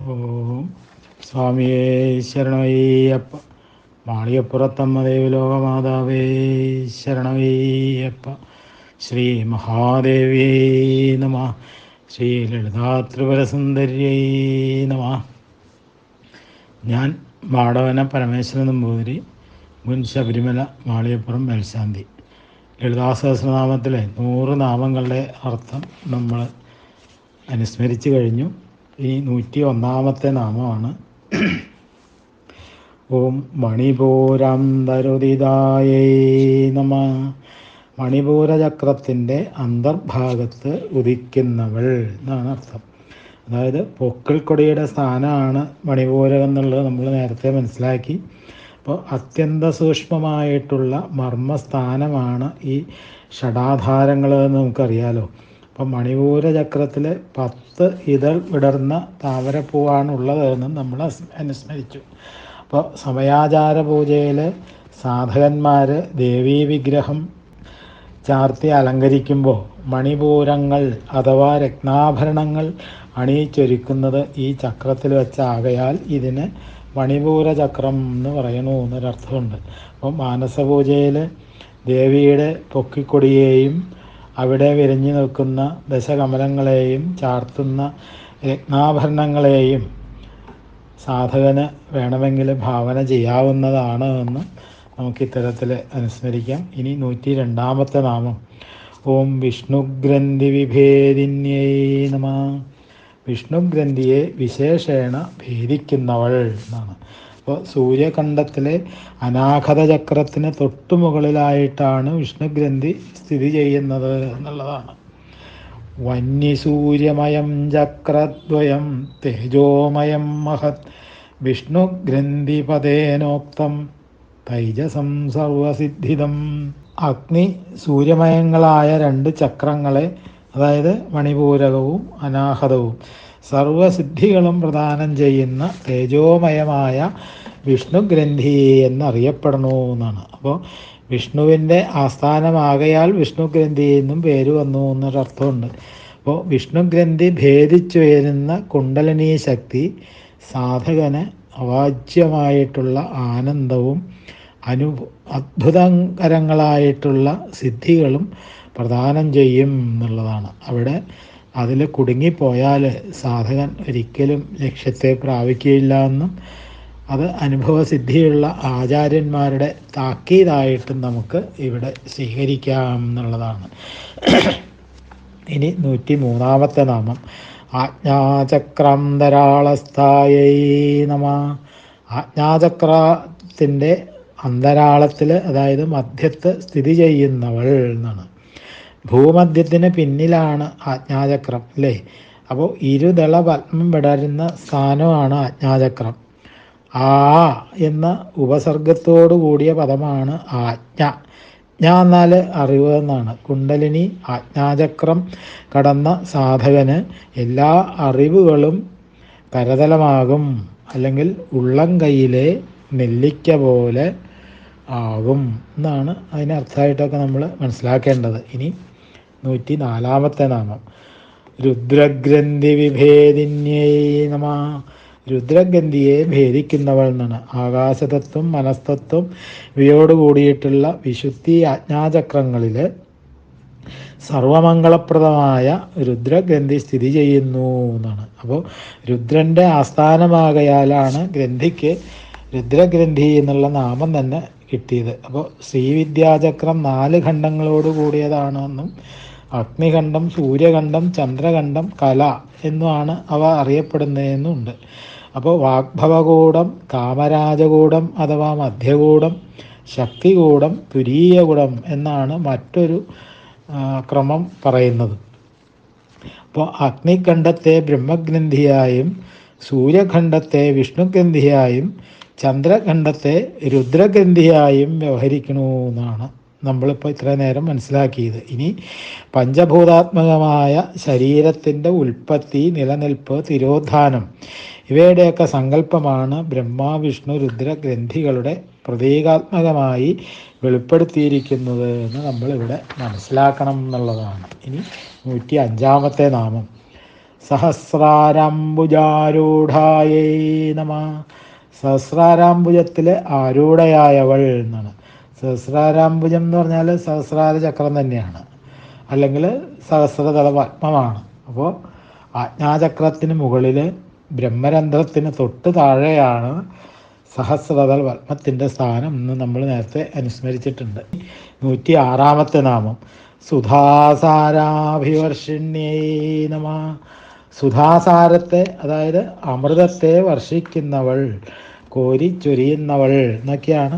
ഓം സ്വാമിയേ ശരണമയ്യപ്പ. മാളികപ്പുറത്തമ്മ ദേവലോകമാതാവേ ശരണമയ്യപ്പ. ശ്രീ മഹാദേവ്യേ നമ. ശ്രീ ലളിതാത്രിപുരസുന്ദര്യൈ നമ. ഞാൻ മാടവന പരമേശ്വരൻ നമ്പൂതിരി, മുൻ ശബരിമല മാളികപ്പുറം മേൽശാന്തി. ലളിതാസഹസ്രനാമത്തിലെ 100 നാമങ്ങളുടെ അർത്ഥം നമ്മൾ അനുസ്മരിച്ചു കഴിഞ്ഞു. ഈ 101-ാമത്തെ നാമമാണ്. ഓം മണിപൂരാന്തരുദിതായൈ നമ. മണിപൂരചക്രത്തിൻ്റെ അന്തർഭാഗത്ത് ഉദിക്കുന്നവൾ എന്നാണ് അർത്ഥം. അതായത് പൊക്കിൾക്കൊടിയുടെ സ്ഥാനമാണ് മണിപൂരം എന്നുള്ളത് നമ്മൾ നേരത്തെ മനസ്സിലാക്കി. അപ്പോൾ അത്യന്ത സൂക്ഷ്മമായിട്ടുള്ള മർമ്മസ്ഥാനമാണ് ഈ ഷഡാധാരങ്ങൾ എന്ന് നമുക്കറിയാലോ. അപ്പം മണിപൂര ചക്രത്തിൽ 10 ഇതൾ വിടർന്ന താമരപ്പൂവാണുള്ളതെന്ന് നമ്മൾ അനുസ്മരിച്ചു. അപ്പോൾ സമയാചാര പൂജയിൽ സാധകന്മാർ ദേവീ വിഗ്രഹം ചാർത്തി അലങ്കരിക്കുമ്പോൾ മണിപൂരങ്ങൾ അഥവാ രത്നാഭരണങ്ങൾ അണിയിച്ചൊരുക്കുന്നത് ഈ ചക്രത്തിൽ വെച്ചാകയാൽ ഇതിന് മണിപൂര ചക്രം എന്ന് പറയണു എന്നൊരർത്ഥമുണ്ട്. അപ്പം മാനസപൂജയിൽ ദേവിയുടെ പൊക്കിക്കൊടിയെയും അവിടെ വിരിഞ്ഞു നിൽക്കുന്ന ദശകമലങ്ങളെയും ചാർത്തുന്ന രത്നാഭരണങ്ങളെയും സാധകന് വേണമെങ്കിൽ ഭാവന ചെയ്യാവുന്നതാണ് എന്ന് നമുക്കിത്തരത്തിൽ അനുസ്മരിക്കാം. ഇനി 102-ാമത്തെ നാമം. ഓം വിഷ്ണുഗ്രന്ഥി വിഭേദിന്യൈ നമ. വിഷ്ണുഗ്രന്ഥിയെ വിശേഷേണ ഭേദിക്കുന്നവൾ എന്നാണ്. അപ്പോൾ സൂര്യഖണ്ഡത്തിലെ അനാഘത ചക്രത്തിന് തൊട്ടു മുകളിലായിട്ടാണ് വിഷ്ണുഗ്രന്ഥി സ്ഥിതി ചെയ്യുന്നത് എന്നുള്ളതാണ്. വന്യസൂര്യമയം ചക്രദ്വയം തേജോമയം മഹത് വിഷ്ണുഗ്രന്ഥിപതേനോക്തം തൈജസം സർവസിദ്ധിതം. അഗ്നി സൂര്യമയങ്ങളായ 2 ചക്രങ്ങളെ, അതായത് മണിപൂരകവും അനാഹതവും സർവസിദ്ധികളും പ്രദാനം ചെയ്യുന്ന തേജോമയമായ വിഷ്ണുഗ്രന്ഥി എന്നറിയപ്പെടണു എന്നാണ്. അപ്പോൾ വിഷ്ണുവിൻ്റെ ആസ്ഥാനമാകയാൽ വിഷ്ണുഗ്രന്ഥി എന്നും പേര് വന്നു എന്നൊരർത്ഥമുണ്ട്. അപ്പോൾ വിഷ്ണുഗ്രന്ഥി ഭേദിച്ചുയരുന്ന കുണ്ടലിനീ ശക്തി സാധകന് അവാച്യമായിട്ടുള്ള ആനന്ദവും അത്ഭുതകരങ്ങളായിട്ടുള്ള സിദ്ധികളും പ്രദാനം ചെയ്യും എന്നുള്ളതാണ്. അവിടെ അതിൽ കുടുങ്ങിപ്പോയാൽ സാധകൻ ഒരിക്കലും ലക്ഷ്യത്തെ പ്രാപിക്കുകയില്ല എന്നും അത് അനുഭവസിദ്ധിയുള്ള ആചാര്യന്മാരുടെ താക്കീതായിട്ടും നമുക്ക് ഇവിടെ സ്വീകരിക്കാം എന്നുള്ളതാണ്. ഇനി 103-ാമത്തെ നാമം. ആജ്ഞാചക്രാന്തരാളസ്ഥായൈ നമ. ആജ്ഞാചക്രത്തിൻ്റെ അന്തരാളത്തിൽ, അതായത് മധ്യത്ത് സ്ഥിതി ചെയ്യുന്നവൾ എന്നാണ്. ഭൂമധ്യത്തിന് പിന്നിലാണ് ആജ്ഞാചക്രം അല്ലേ. അപ്പോൾ ഇരുദള പത്മം വിടരുന്ന സ്ഥാനമാണ് ആജ്ഞാചക്രം. ആ എന്ന ഉപസർഗത്തോടു കൂടിയ പദമാണ് ആജ്ഞ. ജ്ഞ എന്നാൽ അറിവ് എന്നാണ്. കുണ്ടലിനി ആജ്ഞാചക്രം കടന്ന സാധകന് എല്ലാ അറിവുകളും കരതലമാകും, അല്ലെങ്കിൽ ഉള്ളം കൈയിലെ നെല്ലിക്ക പോലെ ആകും എന്നാണ് അതിനർത്ഥമായിട്ടൊക്കെ നമ്മൾ മനസ്സിലാക്കേണ്ടത്. ഇനി 104-ാമത്തെ നാമം. രുദ്രഗ്രന്ഥി വിഭേദിന്യൈ നമ. രുദ്രഗ്രന്ഥിയെ ഭേദിക്കുന്നവൾ എന്നാണ്. ആകാശതത്വം, മനസ്തത്വം ഇവയോട് കൂടിയിട്ടുള്ള വിശുദ്ധി ആജ്ഞാചക്രങ്ങളിൽ സർവമംഗളപ്രദമായ രുദ്രഗ്രന്ഥി സ്ഥിതി ചെയ്യുന്നു എന്നാണ്. അപ്പോൾ രുദ്രൻ്റെ ആസ്ഥാനമാകയാലാണ് ഗ്രന്ഥിക്ക് രുദ്രഗ്രന്ഥി എന്നുള്ള നാമം തന്നെ കിട്ടിയത്. അപ്പോൾ ശ്രീവിദ്യാചക്രം 4 ഖണ്ഡങ്ങളോട് കൂടിയതാണെന്നും അഗ്നിഖണ്ഡം, സൂര്യഖണ്ഡം, ചന്ദ്രഖണ്ഡം, കല എന്നുമാണ് അവ അറിയപ്പെടുന്നതെന്നുണ്ട്. അപ്പോൾ വാഗ്ഭവകൂടം, കാമരാജകൂടം അഥവാ മധ്യകൂടം, ശക്തികൂടം, തുരീയകൂടം എന്നാണ് മറ്റൊരു ക്രമം പറയുന്നത്. അപ്പോൾ അഗ്നിഖണ്ഡത്തെ ബ്രഹ്മഗ്രന്ഥിയായും സൂര്യഖണ്ഡത്തെ വിഷ്ണുഗ്രന്ഥിയായും ചന്ദ്രഖണ്ഡത്തെ രുദ്രഗ്രന്ഥിയായും വ്യവഹരിക്കണമെന്നാണ് നമ്മളിപ്പോൾ ഇത്ര നേരം മനസ്സിലാക്കിയത്. ഇനി പഞ്ചഭൂതാത്മകമായ ശരീരത്തിൻ്റെ ഉൽപ്പത്തി, നിലനിൽപ്പ്, തിരോധാനം ഇവയുടെയൊക്കെ സങ്കല്പമാണ് ബ്രഹ്മ, വിഷ്ണു, രുദ്രഗ്രന്ഥികളുടെ പ്രതീകാത്മകമായി വെളിപ്പെടുത്തിയിരിക്കുന്നത് എന്ന് നമ്മളിവിടെ മനസ്സിലാക്കണം എന്നുള്ളതാണ്. ഇനി 105-ാമത്തെ നാമം. സഹസ്രാരാംബുജാരൂഢായൈ നമ. സഹസ്രാരാംബുജത്തിൽ ആരൂഢയായവൾ എന്നാണ്. സഹസ്രാരാംബുജം എന്ന് പറഞ്ഞാൽ സഹസ്രാര ചക്രം തന്നെയാണ്, അല്ലെങ്കിൽ സഹസ്രദള പത്മമാണ്. അപ്പോൾ ആജ്ഞാചക്രത്തിന് മുകളിൽ ബ്രഹ്മരന്ധ്രത്തിന് തൊട്ട് താഴെയാണ് സഹസ്രദള പത്മത്തിൻ്റെ സ്ഥാനം എന്ന് നമ്മൾ നേരത്തെ അനുസ്മരിച്ചിട്ടുണ്ട്. 106-ാമത്തെ നാമം സുധാസാരാഭിവർഷിണ്യൈ നമ. സുധാസാരത്തെ, അതായത് അമൃതത്തെ വർഷിക്കുന്നവൾ, കോരി ചൊരിയുന്നവൾ എന്നൊക്കെയാണ്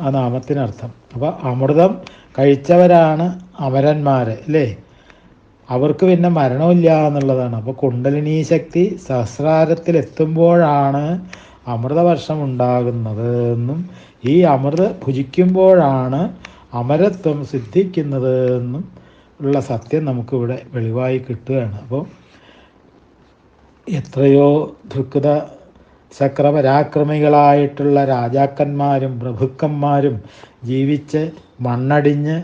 ആ നാമത്തിനർത്ഥം. അപ്പോൾ അമൃതം കഴിച്ചവരാണ് അമരന്മാർ അല്ലേ, അവർക്ക് പിന്നെ മരണമില്ല എന്നുള്ളതാണ്. അപ്പോൾ കുണ്ടലിനീ ശക്തി സഹസ്രാരത്തിലെത്തുമ്പോഴാണ് അമൃതവർഷം ഉണ്ടാകുന്നത് എന്നും ഈ അമൃത ഭുജിക്കുമ്പോഴാണ് അമരത്വം സിദ്ധിക്കുന്നത് എന്നും ഉള്ള സത്യം നമുക്കിവിടെ വെളിവായി കിട്ടുകയാണ്. അപ്പോൾ എത്രയോ ധൃകൃത ചക്രപരാക്രമികളായിട്ടുള്ള രാജാക്കന്മാരും പ്രഭുക്കന്മാരും ജീവിച്ച് മണ്ണടിഞ്ഞ്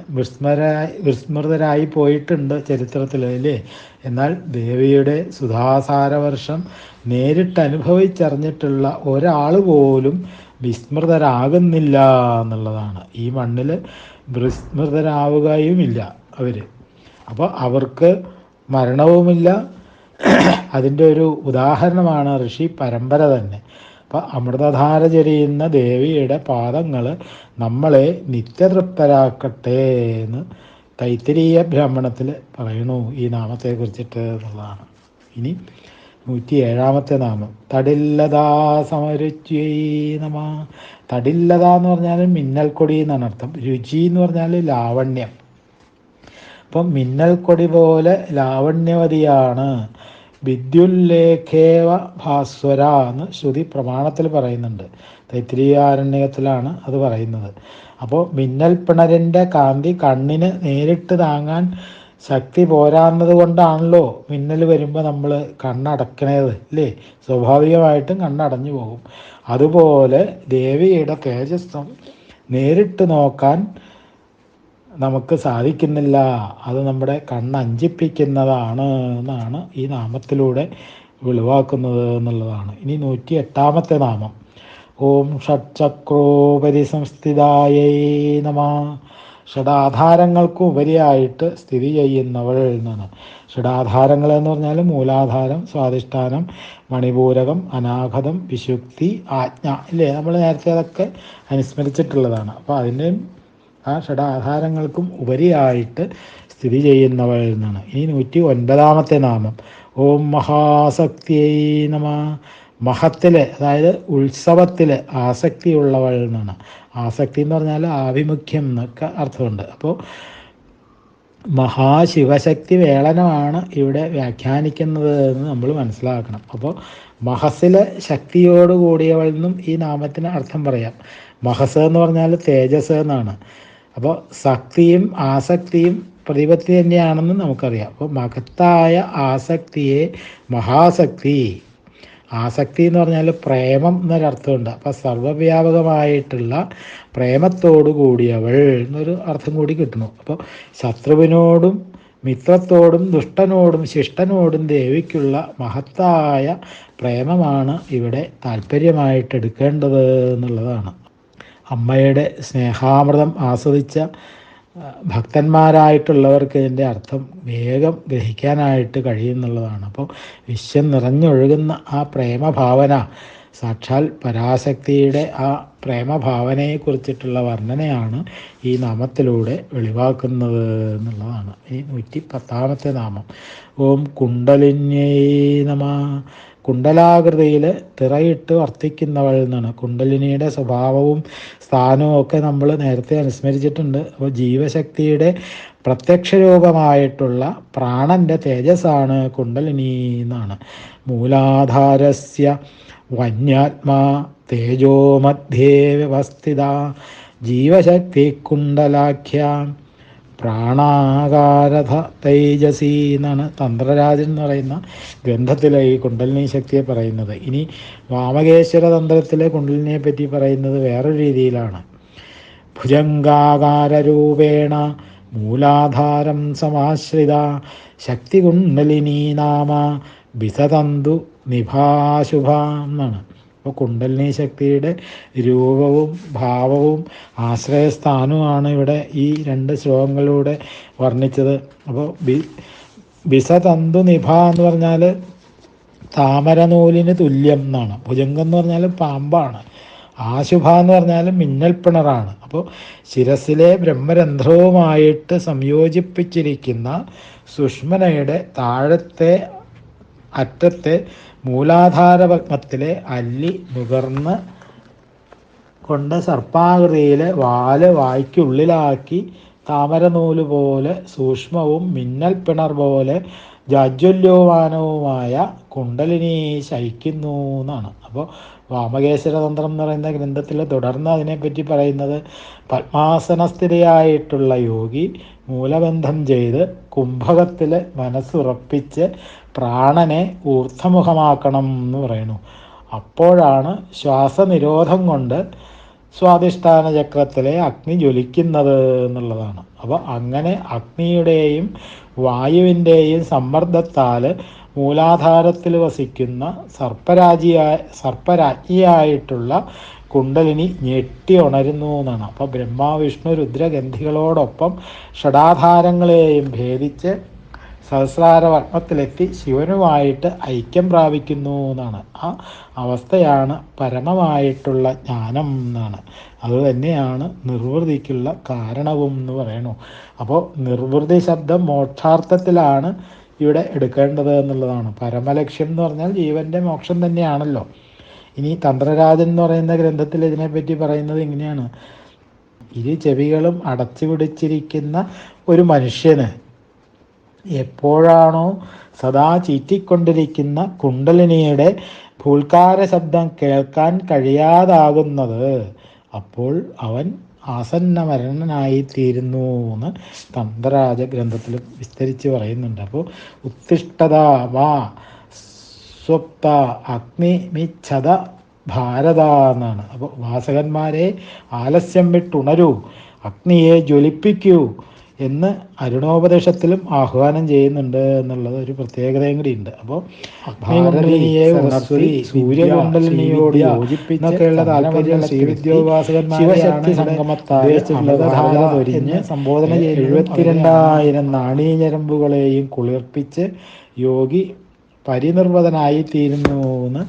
വിസ്മൃതരായി പോയിട്ടുണ്ട് ചരിത്രത്തിൽ അല്ലേ. എന്നാൽ ദേവിയുടെ സുധാസാരവർഷം നേരിട്ട് അനുഭവിച്ചറിഞ്ഞിട്ടുള്ള ഒരാൾ പോലും വിസ്മൃതരാകുന്നില്ല എന്നുള്ളതാണ്. ഈ മണ്ണിൽ വിസ്മൃതരാവുകയുമില്ല അവർ. അപ്പോൾ അവർക്ക് മരണവുമില്ല. അതിൻ്റെ ഒരു ഉദാഹരണമാണ് ഋഷി പരമ്പര തന്നെ. അപ്പോൾ അമൃതധാര ചൊരിയുന്ന ദേവിയുടെ പാദങ്ങൾ നമ്മളെ നിത്യതൃപ്തരാക്കട്ടെ എന്ന് തൈത്തിരീയ ബ്രാഹ്മണത്തിൽ പറയണു ഈ നാമത്തെക്കുറിച്ചിട്ട് എന്നുള്ളതാണ്. ഇനി 107-ാമത്തെ നാമം തടില്ലതാ സമരുച്യൈ നമ. തടില്ലത എന്ന് പറഞ്ഞാൽ മിന്നൽക്കൊടി എന്നാണ് അർത്ഥം. രുചി എന്ന് പറഞ്ഞാൽ ലാവണ്യം. അപ്പം മിന്നൽക്കൊടി പോലെ ലാവണ്യവതിയാണ്. വിദ്യുല്ലേഖേവ ഭാസ്വര എന്ന് ശ്രുതി പ്രമാണത്തിൽ പറയുന്നുണ്ട്. തൈത്തിരീയാരണ്യത്തിലാണ് അത് പറയുന്നത്. അപ്പോൾ മിന്നൽ പിണരിൻ്റെ കാന്തി കണ്ണിന് നേരിട്ട് താങ്ങാൻ ശക്തി പോരാന്നത് കൊണ്ടാണല്ലോ മിന്നൽ വരുമ്പോൾ നമ്മൾ കണ്ണടക്കണത് അല്ലേ. സ്വാഭാവികമായിട്ടും കണ്ണടഞ്ഞു പോകും. അതുപോലെ ദേവിയുടെ തേജസ്സം നേരിട്ട് നോക്കാൻ നമുക്ക് സാധിക്കുന്നില്ല. അത് നമ്മുടെ കണ്ണഞ്ചിപ്പിക്കുന്നതാണ് എന്നാണ് ഈ നാമത്തിലൂടെ വെളിവാക്കുന്നത് എന്നുള്ളതാണ്. ഇനി 108-ാമത്തെ നാമം ഓം ഷഡ്ചക്രോപരി സംസ്ഥിതായൈ നമ. ഷഡാധാരങ്ങൾക്കും ഉപരിയായിട്ട് സ്ഥിതി ചെയ്യുന്നവൾ എന്നാണ്. ഷഡാധാരങ്ങൾ എന്ന് പറഞ്ഞാൽ മൂലാധാരം, സ്വാധിഷ്ഠാനം, മണിപൂരകം, അനാഘതം, വിശുക്തി, ആജ്ഞ ഇല്ലേ. നമ്മൾ നേരത്തെ അതൊക്കെ അനുസ്മരിച്ചിട്ടുള്ളതാണ്. അപ്പോൾ അതിൻ്റെ ആ ഷഡാധാരങ്ങൾക്കും ഉപരിയായിട്ട് സ്ഥിതി ചെയ്യുന്നവൾ എന്നാണ്. ഇനി 109-ാമത്തെ നാമം ഓം മഹാസക്തിയൈ നമ. മഹത്തിൽ, അതായത് ഉത്സവത്തിൽ ആസക്തിയുള്ളവൾ എന്നാണ്. ആസക്തി എന്ന് പറഞ്ഞാൽ ആഭിമുഖ്യം എന്നൊക്കെ അർത്ഥമുണ്ട്. അപ്പോൾ മഹാശിവശക്തി വേളനമാണ് ഇവിടെ വ്യാഖ്യാനിക്കുന്നത് എന്ന് നമ്മൾ മനസ്സിലാക്കണം. അപ്പോൾ മഹസിലെ ശക്തിയോട് കൂടിയവൾ എന്നും ഈ നാമത്തിന് അർത്ഥം പറയാം. മഹസ് എന്ന് പറഞ്ഞാൽ തേജസ് എന്നാണ്. അപ്പോൾ ശക്തിയും ആസക്തിയും പ്രതിപത്തി തന്നെയാണെന്ന് നമുക്കറിയാം. അപ്പോൾ മഹത്തായ ആസക്തിയെ മഹാശക്തി. ആസക്തി എന്ന് പറഞ്ഞാൽ പ്രേമം എന്നൊരർത്ഥമുണ്ട്. അപ്പോൾ സർവ്വവ്യാപകമായിട്ടുള്ള പ്രേമത്തോടു കൂടിയവൾ എന്നൊരു അർത്ഥം കൂടി കിട്ടുന്നു. അപ്പോൾ ശത്രുവിനോടും മിത്രത്തോടും ദുഷ്ടനോടും ശിഷ്ടനോടും ദേവിക്കുള്ള മഹത്തായ പ്രേമമാണ് ഇവിടെ താല്പര്യമായിട്ട് എടുക്കേണ്ടത് എന്നുള്ളതാണ്. അമ്മയുടെ സ്നേഹാമൃതം ആസ്വദിച്ച ഭക്തന്മാരായിട്ടുള്ളവർക്ക് ഇതിൻ്റെ അർത്ഥം വേഗം ഗ്രഹിക്കാനായിട്ട് കഴിയുന്നുള്ളതാണ്. അപ്പോൾ വിശ്വം നിറഞ്ഞൊഴുകുന്ന ആ പ്രേമഭാവന, സാക്ഷാൽ പരാശക്തിയുടെ ആ പ്രേമഭാവനയെക്കുറിച്ചിട്ടുള്ള വർണ്ണനയാണ് ഈ നാമത്തിലൂടെ വെളിവാക്കുന്നത് എന്നുള്ളതാണ്. ഈ 110-ാമത്തെ നാമം ഓം കുണ്ടലിന്യൈ നമ. കുണ്ടലാകൃതിയിൽ തിറയിട്ട് വർത്തിക്കുന്നവൾ എന്നാണ്. കുണ്ടലിനിയുടെ സ്വഭാവവും സ്ഥാനവും ഒക്കെ നമ്മൾ നേരത്തെ അനുസ്മരിച്ചിട്ടുണ്ട്. അപ്പോൾ ജീവശക്തിയുടെ പ്രത്യക്ഷ രൂപമായിട്ടുള്ള പ്രാണൻ്റെ തേജസ്സാണ് കുണ്ടലിനി എന്നാണ്. മൂലാധാരസ്യ വന്യാത്മാ തേജോ മധ്യേ വ്യവസ്ഥിത ജീവശക്തി കുണ്ടലാഖ്യ പ്രാണാകാരഥ തൈജസി എന്നാണ് തന്ത്രരാജൻ എന്ന് പറയുന്ന ഗ്രന്ഥത്തിലെ ഈ കുണ്ടലിനി ശക്തിയെ പറയുന്നത്. ഇനി വാമകേശ്വര തന്ത്രത്തിലെ കുണ്ടലിനിയെ പറ്റി പറയുന്നത് വേറൊരു രീതിയിലാണ്. ഭുജംഗാകാരൂപേണ മൂലാധാരം സമാശ്രിത ശക്തി കുണ്ടലിനി നാമ ബിസതന്തു നിഭാശുഭ എന്നാണ്. അപ്പോൾ കുണ്ടലിനി ശക്തിയുടെ രൂപവും ഭാവവും ആശ്രയസ്ഥാനവുമാണ് ഇവിടെ ഈ 2 ശ്ലോകങ്ങളിലൂടെ വർണ്ണിച്ചത്. അപ്പോൾ ബിസതന്തു നിഭ എന്ന് പറഞ്ഞാൽ താമരനൂലിന് തുല്യം എന്നാണ്. ഭുജംഗം എന്ന് പറഞ്ഞാൽ പാമ്പാണ്. ആശുഭ എന്ന് പറഞ്ഞാൽ മിന്നൽപ്പിണറാണ്. അപ്പോൾ ശിരസിലെ ബ്രഹ്മരന്ധ്രവുമായിട്ട് സംയോജിപ്പിച്ചിരിക്കുന്ന സുഷ്മനയുടെ താഴത്തെ അറ്റത്തെ മൂലാധാരപത്മത്തിലെ അല്ലി നുകർന്ന് കൊണ്ട് സർപ്പാകൃതിയിൽ വാല് വായ്ക്കുള്ളിലാക്കി താമരനൂല് പോലെ സൂക്ഷ്മവും മിന്നൽ പിണർ പോലെ ജാജ്വല്യമാനവുമായ കുണ്ടലിനി ശയിക്കുന്നു എന്നാണ്. അപ്പോൾ വാമകേശ്വരതന്ത്രം എന്ന് പറയുന്ന ഗ്രന്ഥത്തിൽ തുടർന്ന് അതിനെപ്പറ്റി പറയുന്നത്, പത്മാസനസ്ഥിതിയായിട്ടുള്ള യോഗി മൂലബന്ധം ചെയ്ത് കുംഭകത്തിൽ മനസ്സുറപ്പിച്ച് പ്രാണനെ ഊർധ്വമുഖമാക്കണം എന്ന് പറയുന്നു. അപ്പോഴാണ് ശ്വാസനിരോധം കൊണ്ട് സ്വാധിഷ്ഠാന ചക്രത്തിലെ അഗ്നി ജ്വലിക്കുന്നത് എന്നുള്ളതാണ്. അപ്പോൾ അങ്ങനെ അഗ്നിയുടെയും വായുവിൻ്റെയും സമ്മർദ്ദത്താൽ മൂലാധാരത്തിൽ വസിക്കുന്ന സർപ്പരാജ്ഞിയായിട്ടുള്ള കുണ്ടലിനി ഞെട്ടി ഉണരുന്നു എന്നാണ്. അപ്പോൾ ബ്രഹ്മാവിഷ്ണു രുദ്രഗന്ധികളോടൊപ്പം ഷഡാധാരങ്ങളെയും ഭേദിച്ച് സഹസ്രാരവർമ്മത്തിലെത്തി ശിവനുമായിട്ട് ഐക്യം പ്രാപിക്കുന്നു എന്നാണ്. ആ അവസ്ഥയാണ് പരമമായിട്ടുള്ള ജ്ഞാനം എന്നാണ്. അതുതന്നെയാണ് നിർവൃതിക്കുള്ള കാരണവും എന്ന് പറയണു. അപ്പോൾ നിർവൃതി ശബ്ദം മോക്ഷാർത്ഥത്തിലാണ് ഇവിടെ എടുക്കേണ്ടത് എന്നുള്ളതാണ്. പരമലക്ഷ്യം എന്ന് പറഞ്ഞാൽ ജീവൻ്റെ മോക്ഷം തന്നെയാണല്ലോ. ഇനി തന്ത്രരാജൻ എന്ന് പറയുന്ന ഗ്രന്ഥത്തിൽ ഇതിനെപ്പറ്റി പറയുന്നത് ഇങ്ങനെയാണ്: 2 ചെവികളും അടച്ചു പിടിച്ചിരിക്കുന്ന ഒരു മനുഷ്യന് എപ്പോഴാണോ സദാ ചീറ്റിക്കൊണ്ടിരിക്കുന്ന കുണ്ടലിനിയുടെ ഭൂൽക്കാര ശബ്ദം കേൾക്കാൻ കഴിയാതാകുന്നത്, അപ്പോൾ അവൻ ആസന്ന മരണനായിത്തീരുന്നു എന്ന് തന്ത്രരാജ ഗ്രന്ഥത്തിൽ വിസ്തരിച്ച് പറയുന്നുണ്ട്. അപ്പോൾ ഉത്തിഷ്ഠത വാ സ്വപ്ത അഗ്നി മിച്ഛത ഭാരത എന്നാണ്. അപ്പോൾ വാസകന്മാരെ ആലസ്യം വിട്ടുണരൂ, അഗ്നിയെ ജ്വലിപ്പിക്കൂ എന്ന് അരുണോപദേശത്തിലും ആഹ്വാനം ചെയ്യുന്നുണ്ട് എന്നുള്ളത് ഒരു പ്രത്യേകതയും കൂടി ഉണ്ട്. അപ്പോൾ ഭാരതീയെ സൂര്യകുണ്ടലിനിയോട് യോജിപ്പിച്ചൊക്കെയുള്ള താല്പര്യം ശിവശക്തി സംഗമത്താൽ സംബോധന ചെയ്ത് 72,000 നാഡീഞരമ്പുകളെയും കുളിർപ്പിച്ച് യോഗി പരിനിർവ്വതനായി തീരുന്നു എന്ന്